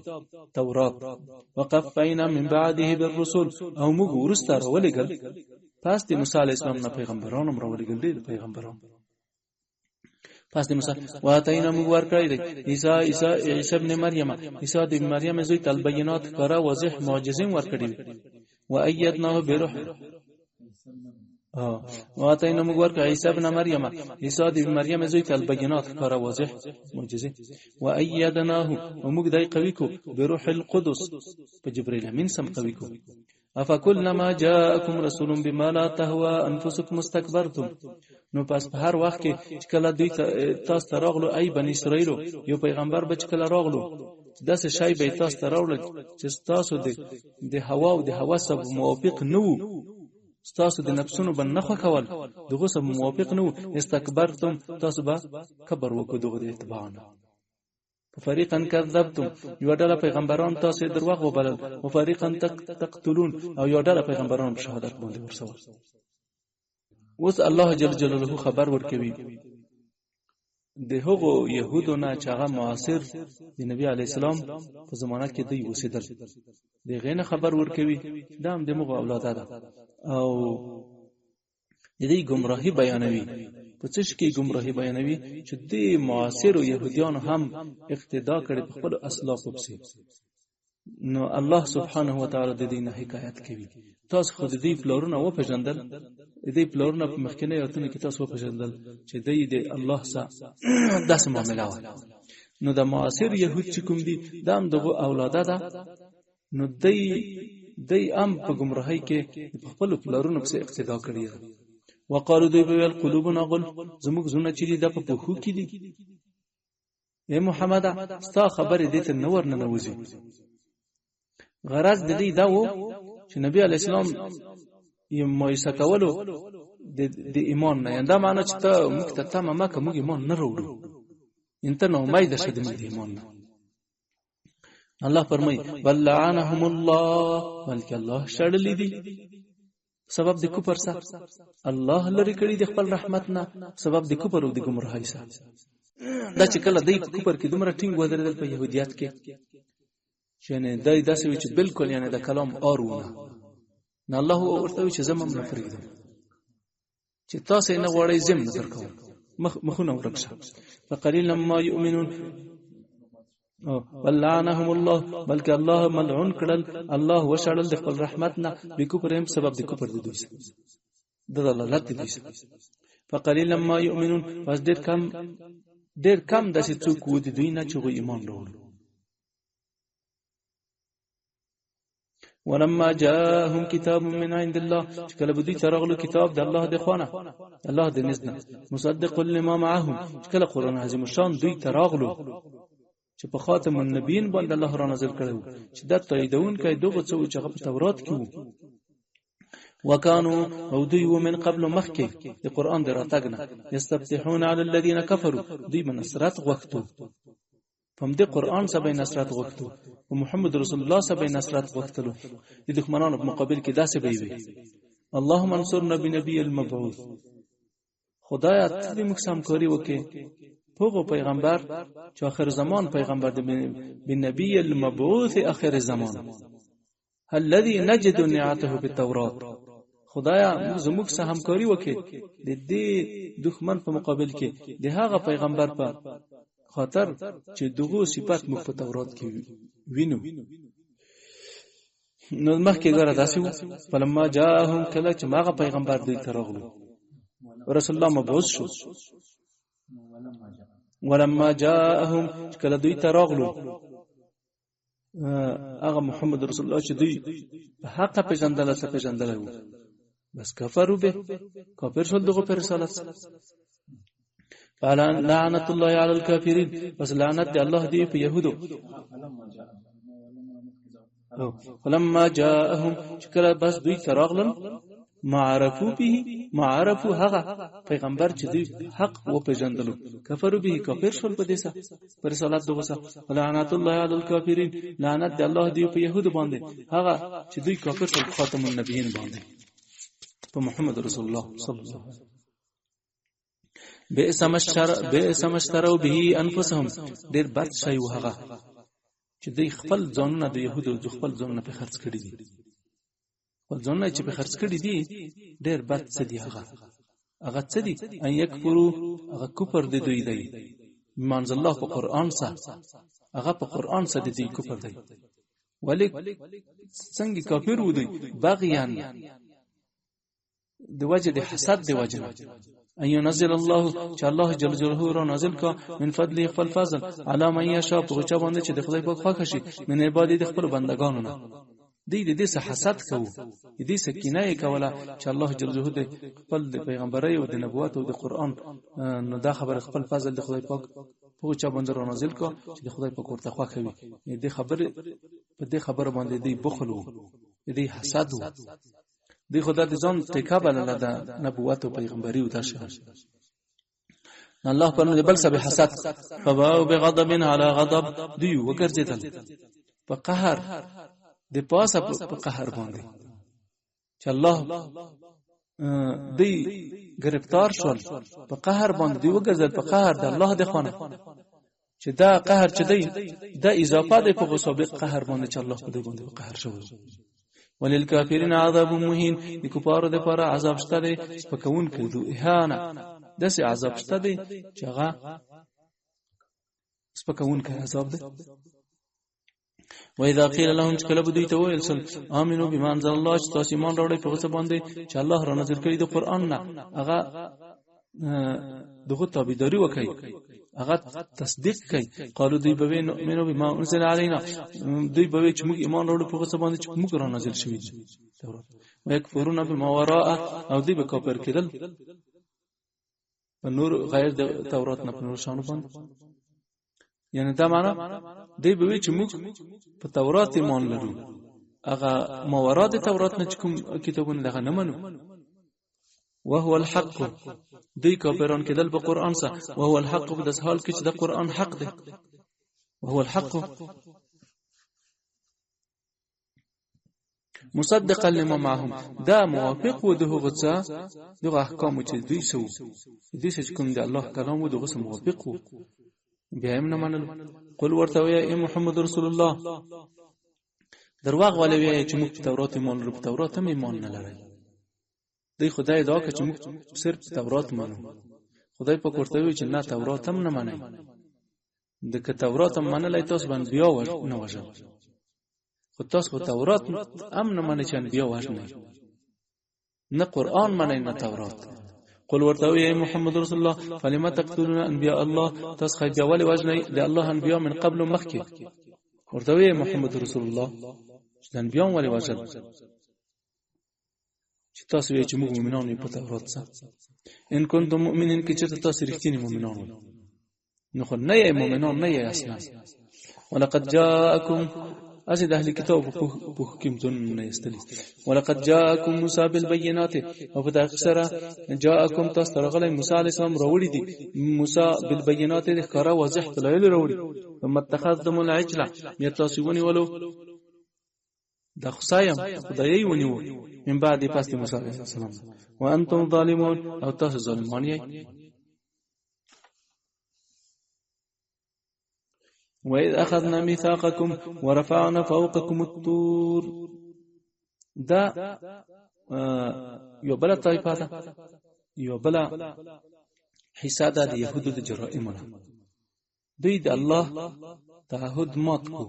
تورات. وقفینا من بعده بالرسل. او موږ ورسته راولېګل پس د موسی علی السلام نه پیغمبرانو راولېګل دي پیغمبرانو پس د موسی. واتینا موږ ورکړی دی عیسی ابن مریم. عیسی د مریم زوی ته البینات کرا واضح معجزې ورکړي. و ایدناه بروح. واتینا موږ ورکړی عیسی ابن مریم. عیسی د مریم زوی ته البینات کرا واضح معجزې. و ایدناه او موږ دای قوی کو بروح القدس په جبرئیل امین سم قوی کو. افکلما جاءکم رسول بما لا تهوا انفسکم استكبرتم. نو پس په هر وخت کې چې کله دوی تاسو ته راغلو ای بنی اسرائیل یو پیغمبر به چې کله راغلو داسې شای به تاسو ته راغلو چې تاسو د هوا او د هوس موافق نه وو، تاسو د نفسونو بن نه خوښول، دغه سم موافق نه وو. استكبرتم تاسو به کبر وکړو دغه اتباع نه. فریقا کذبتم یو ډله پیغمبران تاسو دروغ وبلل. او فریقا تقتلون او یو ډله پیغمبران په شهادت باندې ورسول. اوس الله جل جلاله خبر ورکوي د هغو يهودو نه چې هغه معاصر د نبی علی السلام په زمانہ کې دوی اوسېدل. د غینه خبر ورکوي دا هم د موږ اولاد ده او دې گمراهي بیانوي. په څه کې گمراهي بیانوي چې د معاصر يهوديانو هم اقتدا کړي په خپل اسلاف وبسي. نو الله سبحانه و تعالی د دې نه حکایت کوي. تاسو خود دې پلورونه و پیژندل، دې پلورونه په مخکنه آیاتونو کې تاسو و پیژندل چې د الله سره داسې معاملې و. نو د معاصر يهود چې کوم دي د هم دغه اولاده ده. نو دې ام په گمراهۍ کې په خپل پلورونه په اقتدا کړی. وقالو دوی به قلوبنا غل زموږ زونه چې د په پخو کې دي. اے محمد ستا خبره دې ته نور نه نوځي. غرض د دې دا و چې نبی علی السلام مایسه کولو د ایمان نه. دا معنی چې ته موږ ته تمه مکه موږ ایمان نه وروړو، انت نو امید شه د ایمان نه. الله فرمای بل لعنهم الله، بلکې الله شړلې دي سبب د کفر سره، الله لري کړی د خپل رحمت نه سبب د کفر او د گمراهۍ سره. دا چې کله دای په کفر کې دومره ټینګ ودرېدل په يهودیت کې، چې نه دای داسې وی چې بالکل یعنی د کلام اورونه نه، الله ورته وی چې زمم نه پرېږدم چې تاسو نه غواړئ زم نه درکوم مخونه ورکشه. فقلیل ما یؤمنون ولعنهم الله، بلکې الله ملعون کړل، الله وشړل د خپل رحمت نه بکفرهم سبب د کفر د دوی سره، د ضلالت د دوی سره. فقلیل ما یؤمنون، پس ډیر کم داسې څوک وو د دوی نه چې ایمان راوړل. ولما جاءهم كتاب من عند الله، کله به دوی ترغلو کتاب د الله د خوانه، الله د نزدنه، مصدق لما معهم، کله قرآن عظیم شان دوی ترغلو چې په خاتم النبیین باندې الله را نازل کړو، چې د تاییدون کې دغه څه چې په تورات کې وو. وکانو او دوی ومن قبل مخکې د قرآن دراتګنه یستفتحون علی الذین کفروا، دوی منصرت غوښتو په دې قرآن سبا نصرت غوښتو او محمد رسول الله سبا نصرت غوښتلو. د دښمنانو په مقابل کې داسې به وي اللهم انصرنا بنبي المبعوث، خدایا ته دې موږ سم کوي وکي هغه پیغمبر چې آخر زمان پیغمبر دی، بنبي المبعوث آخر زمان، الذي نجد نعته بالتوراة، خدایا زموږ سره همکاري وکي د دې دښمن په مقابل کې د هغه پیغمبر په خاطر چې دغه صفات موږ په تورات کې وینو. نو مخکې ګره داسې وو فلما جاءهم، کله چې هغه پیغمبر دوی ته راغلو رسول الله مبعوث شو. ولما جاءهم، کله دوی ته راغلو هغه محمد رسول الله چې دوی په حق پیژندل وو، بس کفروا به، کافر شول دغه پر رسالت. لعنت الله علی الکافرین، بس لعنت دی الله دی په يهودو. فلما جاءهم، کله بس دوی ته راغلل معرفو به، معرفو هغه پیغمبر چې دوی حق و پیژندلو، کفروا به کافر شول په دې سره پر رسالت دغه سره. لعنت الله علی الکافرین، لعنت دی الله دی په يهودو باندې هغه چې دوی کافر شول خاتم النبیین باندې په محمد رسول الله صلی الله علیه وسلم. بئس ما اشتروا به انفسهم، ډیر بد شی و هغه چې دوی خپل ځانونه د يهودو خپل ځانونه په خرڅ کړی دي، خپل ځانونه چې په خرڅ کړی دي ډیر بد څه دي. هغه څه دي؟ ان یکفرو، هغه کفر دی دوی دی منزل الله په قران سره، هغه په قران سره دی کفر دی. ولیک څنګه کافر و دوی؟ باغیان د وجه د حسد د وجه ان ينزل الله، چې الله جل جلاله را نازل کا من فضله خپل فضل علی من یشاء، په چا باندې چې د خدای په خوښه شي، من عبادت د خپل بندگانو نه. دې څه حسد کوو، دې څه کینه کوله چې الله جل جلاله د خپل د پیغمبري او د نبوت او د قران نو دا خبر خپل فضل د خدای پاک په چا باندې را نازل کا چې د خدای پاک ورته خوښه وي. دې خبره باندې دې بخل وو، دې حسد وو، دی خدا د ځان ټیکا بلله د نبوت او پیغمبري او داشه. الله پرنه بل سبب حسد، فباو بغضب على غضب، دی وګرځیدل په قهر د پاسه په قهر باندې چې الله دی گرفتار شول په قهر باندې، دی وګرځیدل په قهر د الله د خانه، چې دا قهر چې دی دا اضافه دی په سابق قهر باندې چې الله په دې باندې په قهر شو. وللکافرین عذاب مهین، د کفارو لپاره عذاب شته دی سپکون کړو، اهانه داسې عذاب شته دی چې هغه سپکون کړي عذاب دی. و اذا قيل لهم، کله به دوی ته ویل سل امنو بما انزل الله، چې تاسو ایمان راوړئ په څه باندې چې الله را نازل کړی د قران نه، هغه دغه تابعداري وکړي، هغه تصدیق کوي. قالو دوی به نؤمنو بما انزل علينا، دوی به چې موږ ایمان راوړو په څه باندې چې موږ را نازل شوی دی تورات. ويكفرون بما وراء، او دوی به کافر کېدل په نور غیر د تورات نه په نور شانو باندې. یعنی دا معنا دوی به چې موږ په تورات ایمان لرو هغه موارد تورات نه کوم کتابونه دغه نه منو. وهو الحق دوی کافران کېدل په قران سره. وهو الحق په داس حال کې چې د قران حق دی. وهو الحق مصدقا لما معهم دا موافق و دغه غڅه دغه احکام چې دوی سو دې چې کوم دی الله کلام و دغه سم موافق و بیا هم نه منل. قل ورته وی محمد رسول الله درواغ ولوي چې موږ تورات ایمان لرو، تورات هم ایمان نه لري. دوی خدای دا که چې موږ صرف تورات مانو. خدای په کوړته وی چې نه تورات هم نه مانی. د که تورات هم منلای تاسو باندې بیا نه وژل. خو تاسو تورات هم نه مانی چې بیا وژنئ. نه قرآن مانی نه تورات. قل ورته وی محمد رسول الله فلما تقتلون انبیاء الله تاسو خی بیا ولې وژنئ د الله انبیاء من قبل مخکې. ورته وی محمد رسول الله چې انبیاء ولې وژل چې تاسو وی چې موږ مؤمنان یو په تورات سره. ان کنتم مؤمنین کې چې تاسو رښتینی مؤمنان نو خو نه یې مؤمنان نه یې اصلا. ولقد جاءکم ازید اهل کتاب په حکمتون نه استلی. ولقد جاءکم موسی بالبينات او په اکثره جاءکم تاسو ترغله موسی علی السلام راوړي دي. موسی بالبينات د ښکارا واضح دلایل راوړي. ثم اتخذتم العجل یتاسونی ولو د خصایم خدای ونیو من بعد پس موسی علی السلام وانتم ظالمون او تاسو ظالمان یې. وَإِذْ أَخَذْنَا مِيثَاقَكُمْ وَرَفَعْنَا فَوْقَكُمُ الطُّورَ دا یو بل طایفه ده، یو بل حصہ ده د يهودو د جرائمونه. دوی د الله تعهد مات کو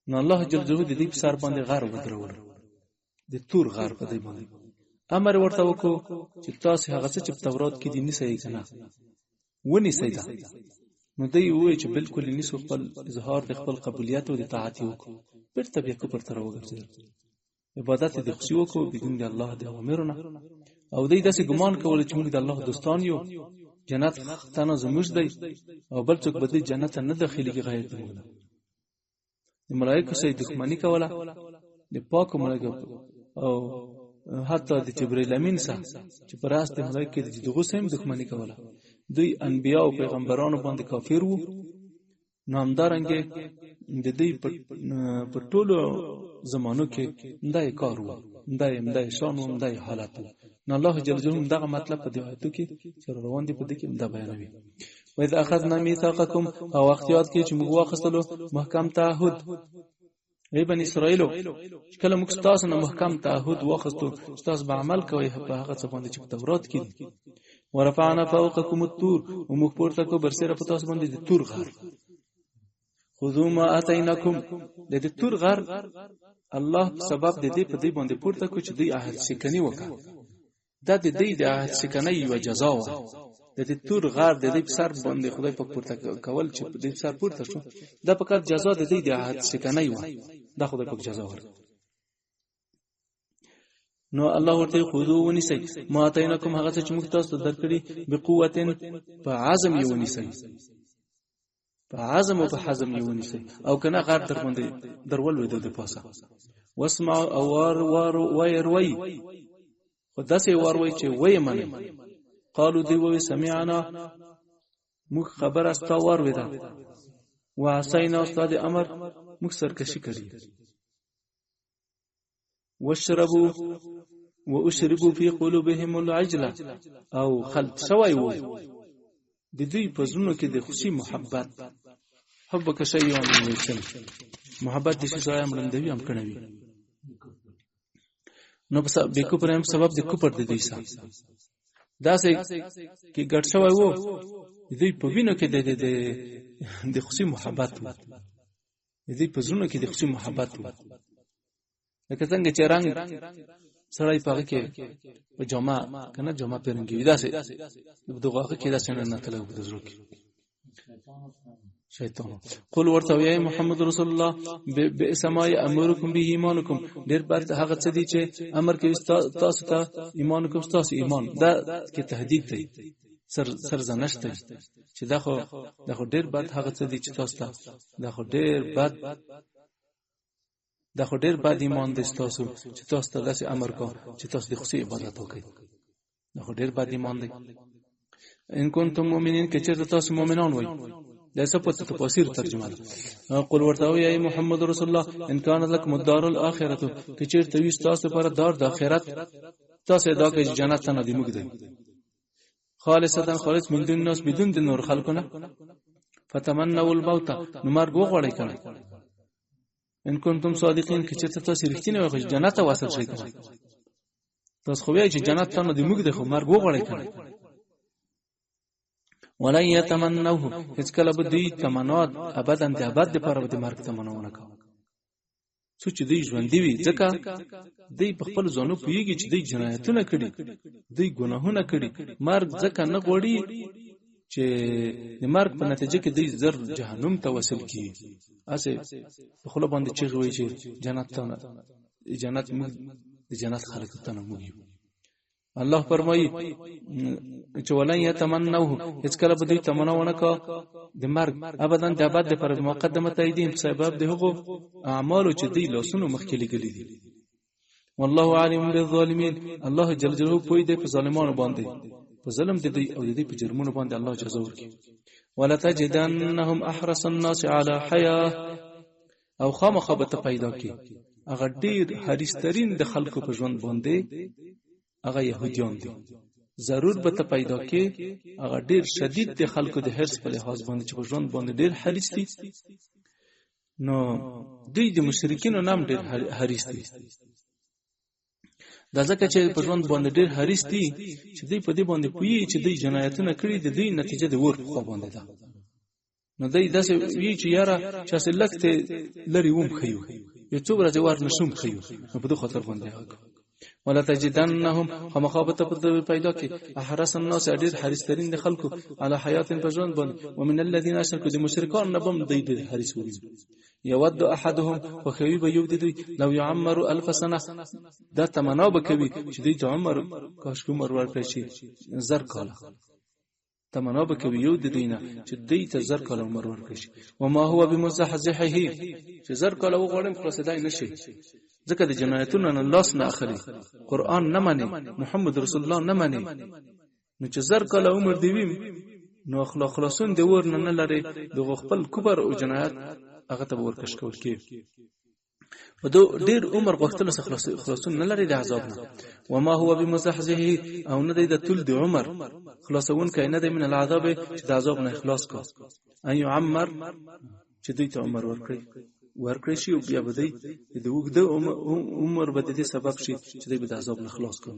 نو الله جل جلاله د دې په سر باندې غار ودرول، د تور غار په دې باندې امر ورته وکړو چې تاسو هغه څه چې په تورات کې دي نه صحیح کنه ونی صحیح ده. نو دوی وایي چې بالکل نیسو خپل اظهار د خپل قبولیت او د طاعت وکړو، بیرته بیا کفر ته راوګرځي، عبادت د خصو وکړو بدون د الله د امرونه. او دوی داسې ګمان کول چې موږ د الله دوستان یو، جنت ختانه زموږ دی او بل څوک به د جنت نه داخليږي غیر د موږ. د ملائکه سره دښمنی کوله، د پاکو ملائکه او حتی د جبرئیل امین سره چې پر راست د ملائکه د دغه سم دښمنی کوله. دوی انبیاء او پیغمبرانو باندې کافر وو. نامدارنګه د دې په ټولو زمانو کې دای کار وو، دای شان وو، دای حالت وو. نو الله جل جلاله دغه مطلب په دې آیتو کې چې روان دي په دې کې دا بیانوي. وَإِذْ أَخَذْنَا مِيثَاقَكُمْ او وخت یاد کې چې موږ واخستلو محکم تعهد ای بنی اسرائیل، کله موږ تاسو نه محکم تعهد واخستو تاسو به عمل کوئ په هغه څه باندې چې په تورات کې دي. ورفعنا فوقكم الطور ومخ پورته کو برسره په تاسو باندې د تور غار. خذوا ما اتیناکم د دې تور غار الله سبب د دې په دې باندې پورته کو چې دوی عهد شکنی وکړه. دا د دې د عهد شکنی یو جزا و. د دې تور غار د دې سر باندې خدای په پورته کول چې په دې سر پورته شو، دا په کار جزا د دې د عهد شکنی و. دا خدای په جزا ورکړ. نو الله ورته خذو ونیسي ما اتیناکم هغه چې موږ تاسو درکړي بقوتن په عزم یې ونیسي، په عزم او په حزم یې ونیسي. او کنه غار تر باندې درول وي د پاسه. واسمع او وار ويروي خداسه وروي چې وای منه. قالو دی وای سمعنا موږ خبر استا وروي دا وعصینا استاد امر موږ سرکشي کړی. واشربوا واشربوا في قلوبهم العجله او خلط شوي وو د دوی په زړونو کې د خوشي محبت حبک شی او نشم محبت د شي ځای مړندوي هم کړوي. نو په بیکو پرم سبب د کوپر د دوی سره داسې کې ګټ شوی وو د دوی په وینو کې د خوشي محبت وو، د دوی په زړونو کې د خوشي محبت وو. لکه څنګه چې رنگ سړی پاګه کې په جامه کنه جامه پرنګي ودا سي دغه کې دا څنګه نه تلو په دزرو کې شیطان. قل ورته وی محمد رسول الله بسماء امرکم به ایمانکم ډیر بار هغه څه دي چې امر کوي تاسو ته ایمان کوم، تاسو ایمان دا کې تهدید دی سرزنشت چې دا خو ډیر بد هغه څه دي چې تاسو ته دا خو ډیر بد دا خو ډیر بد ایمان دی تاسو چې تاسو ته داسې امر کو چې تاسو د خصوصي عبادت وکړئ. دا خو ډیر بد ایمان دی. ان کنتم مؤمنین که چېرته تاسو مؤمنان وئ. دا څه په تفسیر ترجمه ده. قل ورته وایي ای محمد رسول الله ان کان لکم الدار الاخره که چېرته وي تاسو لپاره دار د آخرت تاسو دا کې جنت ته نه دی موږ دی خالصتا خالص من دون الناس بدون د نور خلقنا فتمنوا الموت نو مرګ وغواړئ کنه ان کنتم صادقین که چېرته تاسو رښتینی وای جنت ته وصل شئ کنه تاسو خو وایئ چې جنت ته نه دی موږ دی خو مرګ وغواړئ کنه ولن يتمنوه هیڅ کله به دوی تمنات ابدا د ابد لپاره به د مرګ تمنا ونه کوي څو چې دوی ژوندي وي ځکه دوی په خپل ځانو پوهېږي چې دوی جنایتونه کړي دوی ګناهونه کړي مرګ ځکه نه غواړي چې د مرګ په نتیجه کې دوی زر جهنم ته وصل کیږي اسه په خپل باندې چیغې وایي چې جنت ته جنت موږ د جنت خلک ته نه موږ الله فرمایي چې ولن يتمنوه هیڅ کله به دوی تمنا ونه کوي د مرګ ابدا د ابد لپاره مقدمه ایدیم سبب د هغو اعمالو چې دوی لاسونو مخکې لګلي دي والله عالم بالظالمین الله جل جلاله پوي دی په ظالمانو باندې په ظلم د دوی او د دوی په جرمونو باندې الله جزا ورکړي ولا تجدنهم احرص الناس على حياه او خامخا به پیدا کی هغه ډیر حریصترین د خلکو په ژوند باندې هغه يهوديان دي ضرور به ته پیدا کې هغه ډیر شدید د خلکو د حرص په لحاظ باندې چې په ژوند باندې ډیر حریص دي نو دوی د مشرکینو نام ډیر حریص دي دا ځکه چې په ژوند باندې ډیر حریص دي چې دوی په دې باندې پوي چې دوی جنایتونه کړي د دوی نتیجه د ور خو باندې ده نو دوی داسې وی چې یاره چې اصل لکته لري ووم خيو یو څو ورځې ور نشم خيو نو په دې خاطر باندې هغه ولا تجدنهم خمخابت پیدا کی احرص الناس ډیر حریصترین د خلکو علی حیات پژوند باندې ومن الذين اشركوا د مشرکان نبم د حریص وي یود احدهم وخوی به یو دوی لو يعمر 1000 سنه دا تمنا بکوي چې دوی ته عمر کاش کومر ورکړي شي زر کاله تمنا بکوي یو د دینه چې دوی ته زر کاله عمر ورکړي شي وما هو بمزحزحه چې زر کاله وغوړم خلاصېدای نشي ځکه د جنایتونو نه لاس نه اخلي قران نه مانی محمد رسول الله نه مانی نو چې زر کاله عمر دی ویم نو خلاصون دی ورن نه لري د خپل کبر او جنایت هغه ته ورکش کول کی و دو ډیر عمر غوښتل خلاصون نه لري د عذاب نه وما هو بمزحزحه او نه د طول د عمر خلاصون کای نه د من العذاب چې د عذاب نه خلاص کو ايو عمر چې دوی ته عمر ورکړي شي او بیا به د وګد عمر به د سبب شي چې د عذاب نه خلاص کو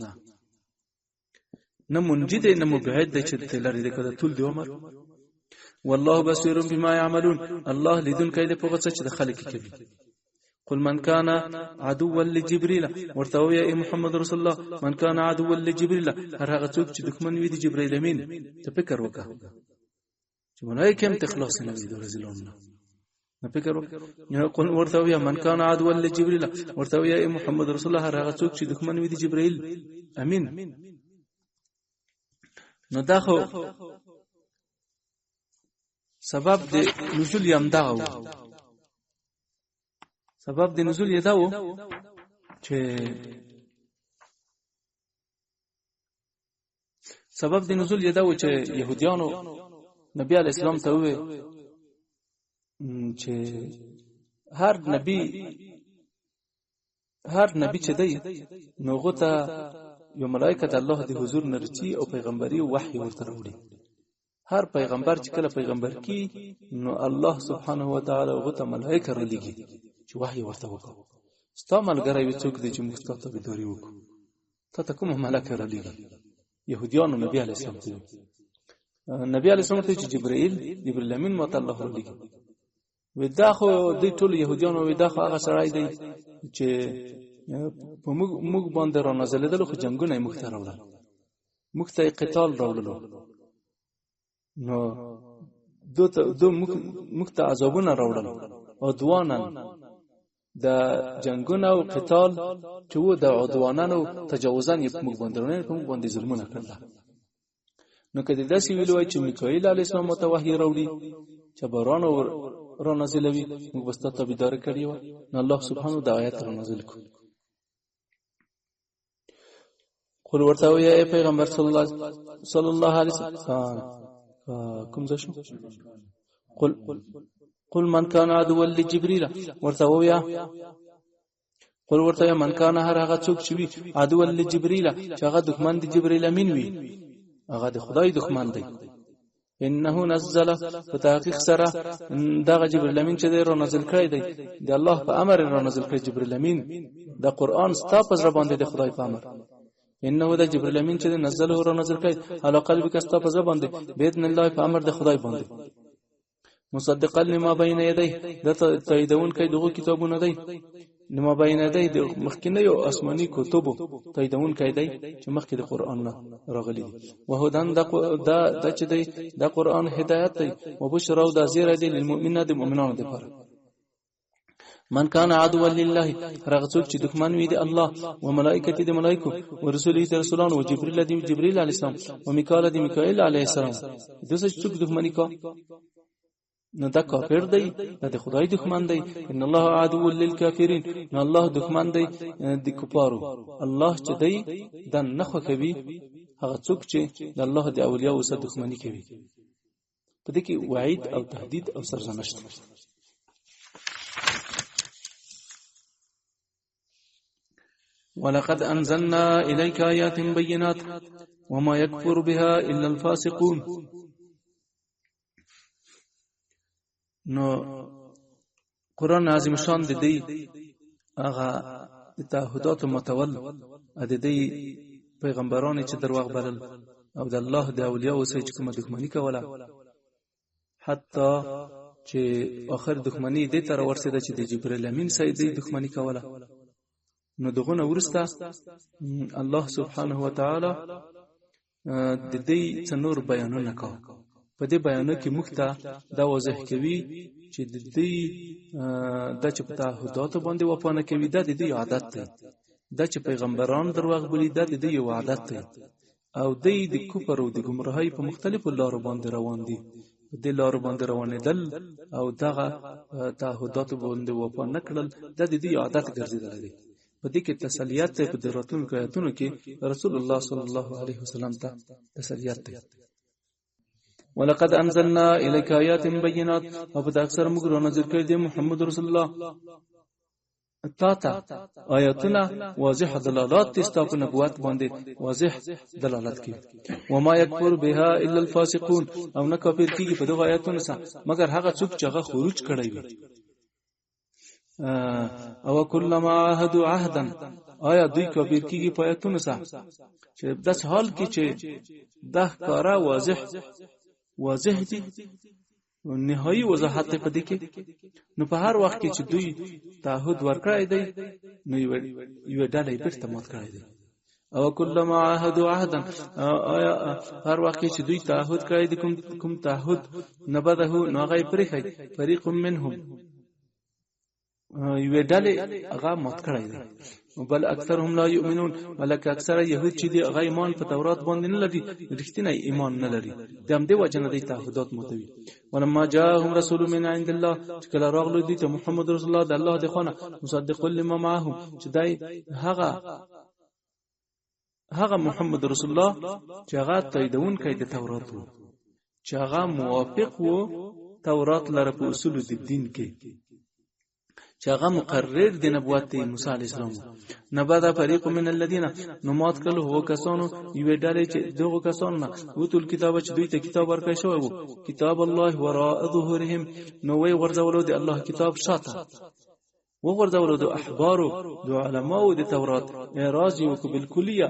نه منجد نه مبعد د چې تلری د کده طول د عمر والله بصير بما يعملون الله لیدون کید په غوڅ چې د خلک کوي قل من كان عدوا لجبريل ورتوي يا محمد رسول الله من كان عدوا لجبريل هر هغه څوک چې دښمن وي د جبرائیل امین ته فکر وکړه چې ملائکه هم تخلاص نه وي د رسولانو نه فکر وکړه قل ورتوي من كان عدوا لجبريل ورتوي يا محمد رسول الله هر هغه څوک چې دښمن وي د جبرائیل امین نو دا خو سبب د نزول یمداو سبب د نزول یې داو چې سبب د نزول یې داو چې يهوديانو نبی علی اسلام ته وې چې هر نبی چې دی نوغه ته یو ملائکه د الله د حضور نرچی او پیغمبري وحي ورته وړي هر پیغمبر چې کله پیغمبر کی نو الله سبحانه و تعالی هغه ته ملائکه را لګي چې وحي ورته وکړي ستا ملګری وي څوک دی چې مستقیم تابعداري وکړي ته کوم ملائکه را لګي يهوديانو نبی علی السلام ته نبی علی السلام ته چې جبرائیل امین مت الله را لګي ودا خو د ټول يهوديانو ودا خو هغه سړی دی چې په موږ باندې را نازلېدل خو جنگونه مختار راوړل مخته قتال راوړل نو دو مخته عذابونه راوړل او دوانن د جنگونه او قتال چې و د عدوانانو تجاوزان یې موږ باندې ظلمونه کړل نو کله داسې ویلو چې میکائیل علی السلام متوحی راوړي چې باران را نازلوي موږ بستا تابعدار کړی و. الله سبحانه د آیات را نازل کړ. قل ورته وی ای پیغمبر صلی الله علیه وسلم کوم ځای شو؟ قل من کان عدوا لجبريل ورته ویا قل ورته من کان هر هغه څوک چې وي عدوا لجبريل چې هغه دښمن دی جبريل امین وي هغه د خدای دښمن دی. انه نزل فتحقیق سره دغه جبريل امین چې را نازل کړی دی د الله په امر را نازل کړی جبريل امین د قران ستا په زړه باندې د خدای په امر. انه د جبريل امین چې نزله را نازل کړی علی قلبک ستا په زړه باندې باذن الله په امر د خدای باندې مصدقا لما بین یدیه د تاییدون کوي دغه کتابونه دی لما بین یدیه د مخکینه یو آسماني کتابو تاییدون کوي دی چې مخکې د قران نه راغلي دي. وهدان د چې دی د قران هدایت دی او بشرا او د زیره دی للمؤمنین د مؤمنانو لپاره. من کان عدوا لله هغه څوک چې دښمن وي د الله او ملائکته د ملائکو او رسوله د رسولانو او جبرئیل د جبرئیل علیه السلام او میکائیل د میکائیل علیه السلام دغه څوک دښمنی کا نو دا کافر دی د خدای دښمن دی. ان الله عدو للکافرین نو الله دښمن دی د کفارو. الله چې دی د نخو کوي هغه څوک چې د الله د اولیاء سره دښمنی کوي. په دې کې وعید او تهدید او سرزنشت. ولقد انزلنا اليك آيات بينات وما يكفر بها الا الفاسقون. نو قرآن عظیم شان د دې هغه تعهدات متول د دې پیغمبرانو چې درواغ بلل او د الله د اولیاء سره چې کومه دښمنی کوله حتی چې اخر دښمنی دې تر ورسېده چې د جبرئیل امین سره دې دښمنی کوله. نو دغه ورسته الله سبحانه و تعالی د دې څنور بیانونه کوي. په دې بیانو کې موږ ته دا واضح کوي چې د دې د چې په تعهدات باندې وفا نه کوي دا د دې عادت دی. دا چې پیغمبران درواغ بولي دا د دې یو عادت دی او د کفر او د گمراهۍ په مختلفو لارو باندې روان دي. د لارو باندې روانېدل او دغه تعهدات باندې وفا نه کړل دا د دې عادت ګرځیدل دي. په دې کې تسلیت په دراتونو آیاتونو کې رسول الله صلی الله علیه وسلم ته تسلیت دی. ولقد انزلنا اليك آيات بينات او په اکثر موږ را نازل کړی دی محمد رسول الله تا آیاتونه واضح دلالات تستا په نبوت باندې واضح دلالت کوي. وما يكفر بها الا الفاسقون او نه کافر کیږي په دغه آیاتونو سره مگر هغه څوک چې هغه خروج کړی وي. او کلما عهدوا عهدا آیا دوی کافر کیږي په آیاتونو سره چې د حال کې چې د کارا واضح دي نهایی وضاحت په دې کې. نو په هر وخت کې چې دوی تعهد ورکړای دی نو یو ډله پرته مات کړای دی. او کلما عهدوا عهدا آیا هر وخت کې چې دوی تعهد کړای دي کوم تعهد نبذه نو هغه پرې کوي فريق منهم یو ډله هغه مات کړای دی. بل اکثرهم لا یؤمنون ولکه اکثر يهود چې دی هغه ایمان په تورات باندې نه لري رښتینی ایمان نه لري د هم دی وجنه د تعهدات متوي. ولما جاءهم رسول من عند الله چې کله راغلو دي ته محمد رسول الله د الله د خونه مصدق لما معهم چې دای هغه محمد رسول الله چې هغه تاییدون کوي د تورات چې هغه موافق وو تورات لره په اصول د دین کې چې هغه مقرر د نبوت موسی علیه السلام. نبذ فريق من الذين نمات کله هو کسانو یو ډلې چې دغه کسانو نه وتل کتاب چې دوی ته کتاب ورکړی شوی وو کتاب الله وراء ظهورهم نو وی ورځولو د الله کتاب شاته وغورځولو د احبارو د علماو د تورات اعراض وکړو بالکلیه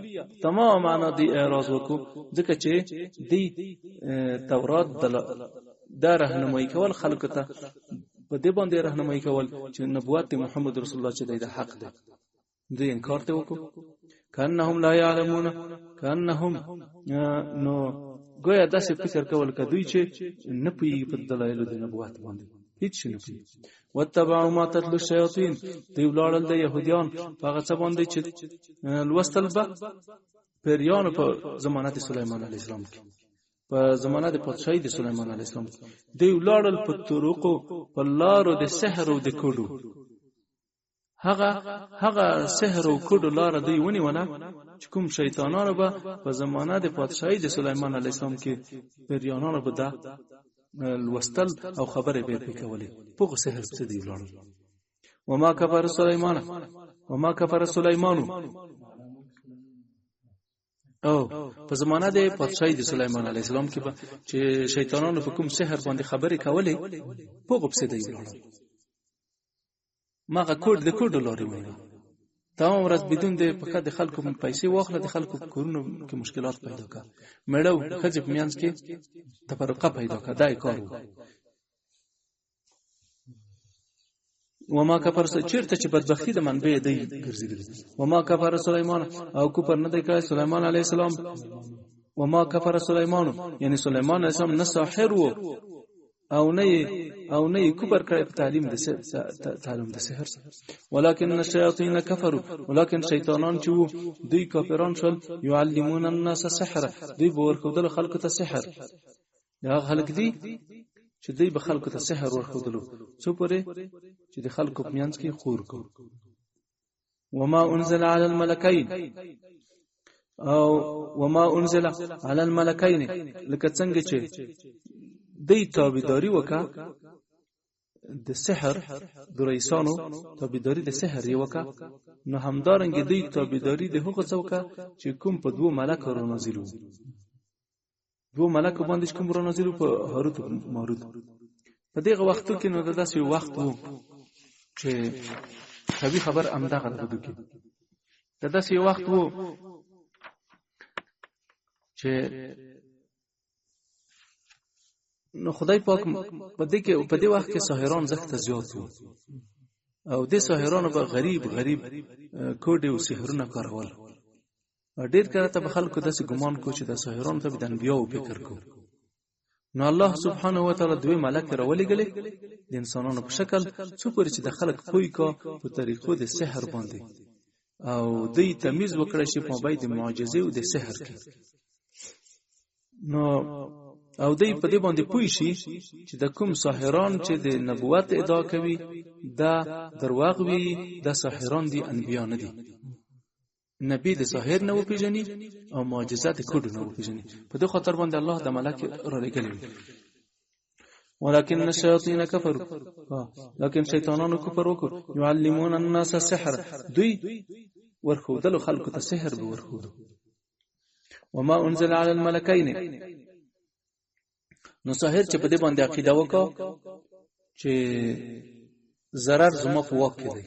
تمام معنا دی اعراض وکړو ځکه چې دی تورات د راهنمایي کول خلق ته په دې باندې راهنمایي کول چې نبوت محمد رسول الله چې د حق ده دوی انکار ته وکړو. کانهم لا يعلمون کانهم نو ګویا داسې فکر کول کدوی چې نه پوي په دلایل د نبوت باندې هیڅ نه پوي. وتبعوا ما تتلو الشياطين دی ولړل د يهوديان هغه څه باندې چې لوستل به پیریان په زمانه سليمان عليه السلام کې په زمانه د پادشاهي د سليمان عليه السلام دی ولاړل په طرقو په لارو د سحر او د کوډو هغه سحر او کوډو لار دی ونیونه چې کوم شیطانانو به په زمانه د پادشاهي د سليمان عليه السلام کې پیریانانو به دا الوستل او خبره به کولې په سحر څه دی ولاړل وما كفر سليمان او په زمانہ د پادشاہي د سليمان عليه السلام کې چې شیطانانو په کوم سحر باندې خبرې کولې په غوښته دی ولاړل ماغه کوډ لوري وایي تمام ورځ بدون د پکې د خلکو پیسې واخله د خلکو کورونو کې مشکلات پیدا کا مړو خځې میانس کې تفرقه پیدا کا دای کارو وما كفر چیرته چې بدبختی د منبع دی ګرځیدل وما كفر سليمان او کوپر نه دی کړی سليمان عليه السلام وما كفر سليمان یعنی سليمان عليه السلام نه ساحر وو او نه کوپر کړی په تعلیم د سحر ولكن الشياطين كفروا ولكن شیطانان چې وو دوی کافران شول يعلمون الناس السحر دوی ورکودل خلکو ته سحر دا خلک دي چې دوی به خلکو ته سحر ورکودلو څو پرې چې د خلکو په منځ کې خور کو وما انزل على الملكين او وما انزل على الملكين لکه څنګه چې دوی تابعداري وکا د سحر د رئیسانو تابعداري د سحر یې وکا نو همدارنګ دوی تابعداري د هغو څوکا چې کوم په دوه ملک را نازلو دوه ملک باندې کوم را نازلو په هاروت او ماروت په دغه وختو کې نو داسې وخت وو چې طبي خبر امداغه غوډو کې داسې وخت وو چې نو خدای پاک په دې وخت کې ساحران زخت زیات وو او د ساحرانو په غریب کوډي او سحرونه کارول ډېر کله ته خلکو داسې ګمان کو چې د ساحرانو ته د انبیانو فکر کو نو الله سبحانه و تعالی دوی ملک راولېګلې د انسانانو په شکل څو پر چې د خلک پوي کا په طریقو د سحر باندې او دوی تمیز وکړي چې په بای د معجزې او د سحر کې نو او دوی په دې باندې پوي شي چې د کوم ساحران چې د نبوت ادعا کوي دا درواغ وي د ساحران دي انبیا نه دي نبی د ساحر نه وپیژني او معجزات کډو نه وپیژني په دې خاطر باندې الله د ملک را لګلې ولكن الشياطين كفروا لكن شیطانانو کفر وکړ يعلمون الناس السحر دوی ورخودل خلق ته سحر به ورخودو وما انزل على الملكين نو ساحر چې په دې باندې عقیده وکړه چې zarar زما په واک کې دی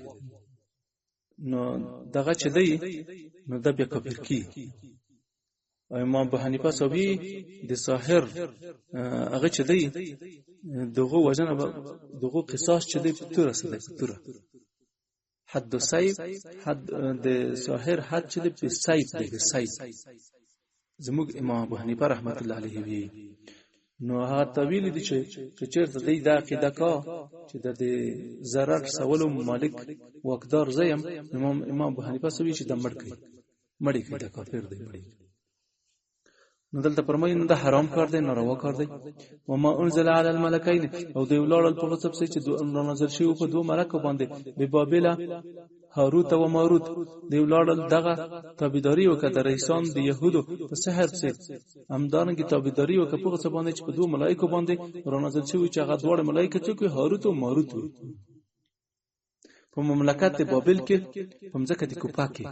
نو دغه چې دی نو د بیا کفر کی امام ابو حنیفه صاحب د ساحر هغه چې دی دغه وجنه دغه قصاص چې دی په تور سره تور حد سیف حد د ساحر حد چې دی په سیف دی سیف زموږ امام ابو حنیفه رحمت الله علیه وی نو هغه طویل دي چې چیرته دی دا عقیده کا چې د zarar سوالو مالک واقدار زیم امام ابو حنیفه سوي چې د مړی کوي دا کافر دی مړی نو دلته فرمایي نو دا حرام کار دی ناروا کار دی وما انزل على الملكين او دی ولړل په سب څه چې دوه نظر شي په دوه ملکو باندې به بابل هاروت او ماروت دی ولړل دغه تابعداري وکړه د رئیسان د يهودو په سحر څخه همدارنګه تابعداري وکړه په څه باندې چې په دوه ملائکه باندې را نازل شوی چې هغه دوه ملائکه چې هاروت او ماروت وي په مملکت بابل کې په ځکه د کوپا کې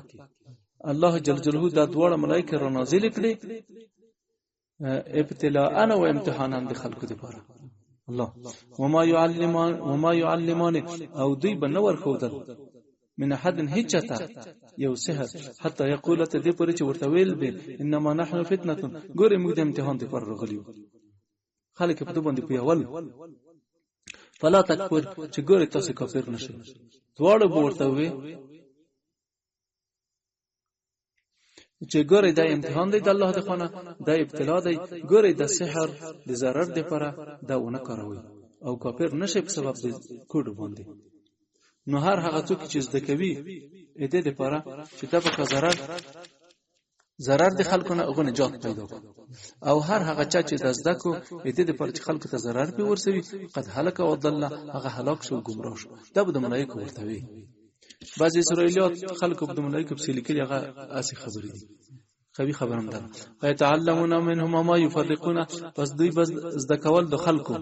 الله جل جلاله دا دوه ملائکه را نازل کړي ابتلاء و امتحانان د خلقو لپاره الله وما يعلمان او دوی بنور خودل من احد هجتا یو سحر حتی یقول ته دې پرې چې ورته ویل به انما نحن فتنه ګورې موږ د امتحان لپاره راغلیو خلک په دې باندې پیول فلا تکفر چې ګورې تاسو کافر نشئ دواړه ورته وی چې ګورې دا امتحان دی د الله د خانه دا ابتلا دی ګورې د سحر د zarar لپاره دا ونه کاروي او کافر نشي په سبب د کوډ باندې نو هر هغه څوک چې زده کوي اته لپاره چې دا په zarar zarar د خلکو نه هغه نجات پیدا کو او هر هغه چا چې د زده کو دې د پر خلکو ته zarar به ورسوي قد هلك او ضل هغه هلاک شو گمراه شو دا به د ملائکه ورته وي بعضی اسرائیلیات خلکو په ملائکه په لیکلي هغه اسی خبرې دي خوي خبرم ده فیتعلمون منهما ما يفرقون پس دوی بس زده کول د خلکو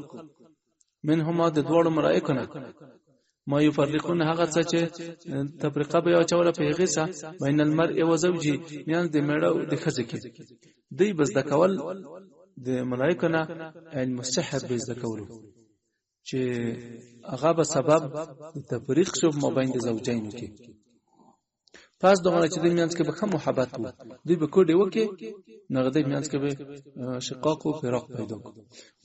منهما د دوړو ملائکه نه ما يفرقون هغه څه چې تفریقه به او چوره په غیسه بین المرء و زوجه میان د مړو د خځه کې دوی بس د کول د ملائکه نه علم السحر به زده کولو چې هغه به سبب د تفریق شو مابین د زوجین کې پس دغه چې د میانس کې به کوم محبت وو دوی به کوډي وکي نغدې میانس کې به شقاق او فراق پیدا کو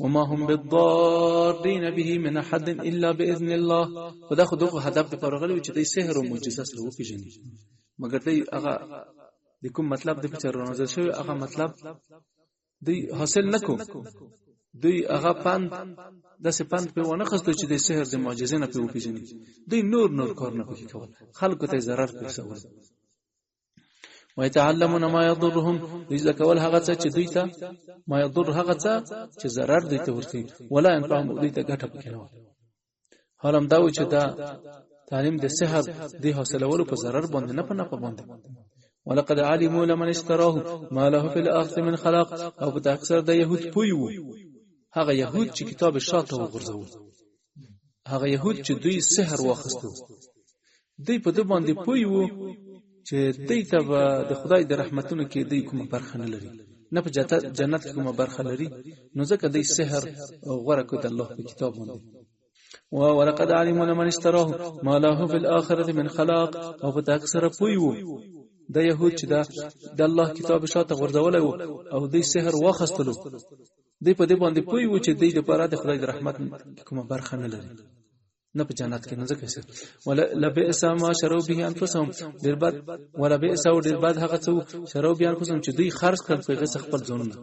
وما هم بالضارين به من احد الا باذن الله خدا خو دغه هدف د پرغلی چې د سحر او معجزه سره وپیژني مګر دوی هغه د کوم مطلب د پچر نظر شوی هغه مطلب دوی حاصل نکو دوی هغه پند د سپند په ونه خستو چې د سحر د معجزې نه په وپیژني دوی نور کار نه کوي کول خلکو ته zarar رسول ويتعلمون ما يضرهم اذا کول هغه څه چې دوی ته ما يضر هغه څه چې zarar دوی ته ورسي ولا ينفعهم دوی ته ګټه پکې نه حالم دا و چې دا تعلیم د سحر دی حاصلولو په zarar باندې نه پنه باندې ولقد علموا لمن اشتراه ما له في الاخره من خلاق او په اکثر د يهود پویو هغه يهود چې کتاب شاته وغورځول هغه يهود چې دوی سحر واخستو دوی په دې باندې پویو چې دوی ته د خدای د رحمتونو کې دوی کومه برخه نه لري نه په جنت کومه برخه لري نو ځکه دوی سحر غوړه کوي د الله په کتاب باندې ولقد علموا لمن اشتراه ما له في الاخره من خلاق او په اکثر پویو د يهود چې د الله کتاب شاته غورځول او دوی سحر واخستلو دوی په دې باندې پوي و چې دوی د پاره د خدای د رحمت کومه برخه نه لري نه په جنت کې نه ځکه څه ولا لبئس ما شروا به انفسهم ډیر بد ولا بئس او ډیر بد هغه څه شروا به انفسهم چې دوی خرج کړ په غس خپل ځونونه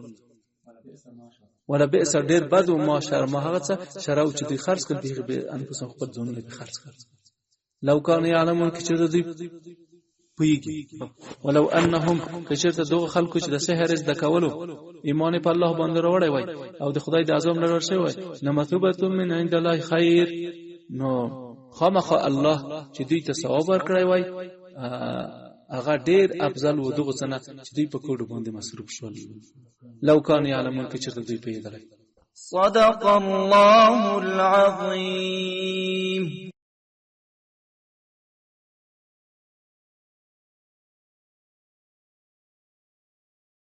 ولا بئس ډیر بد او ما شر ما هغه څه شروا چې دوی خرج کړ په انفسهم خپل ځونونه به خرج کړ لو کان یعلمون چې دوی پویږي ولو انهم کشرته دغه خلکو چې د سحر د کولو ایمان په الله باندې وروړی وای او د خدای د اعظم لور شوی وای نمثوبه من عند الله خیر نو خامخ الله چې دوی ته ثواب ورکړی وای هغه ډیر افضل و دغه څنګه چې دوی په کوډ باندې مصروف شول لو کان یعلمون کشرته دوی پیدا صدق الله العظیم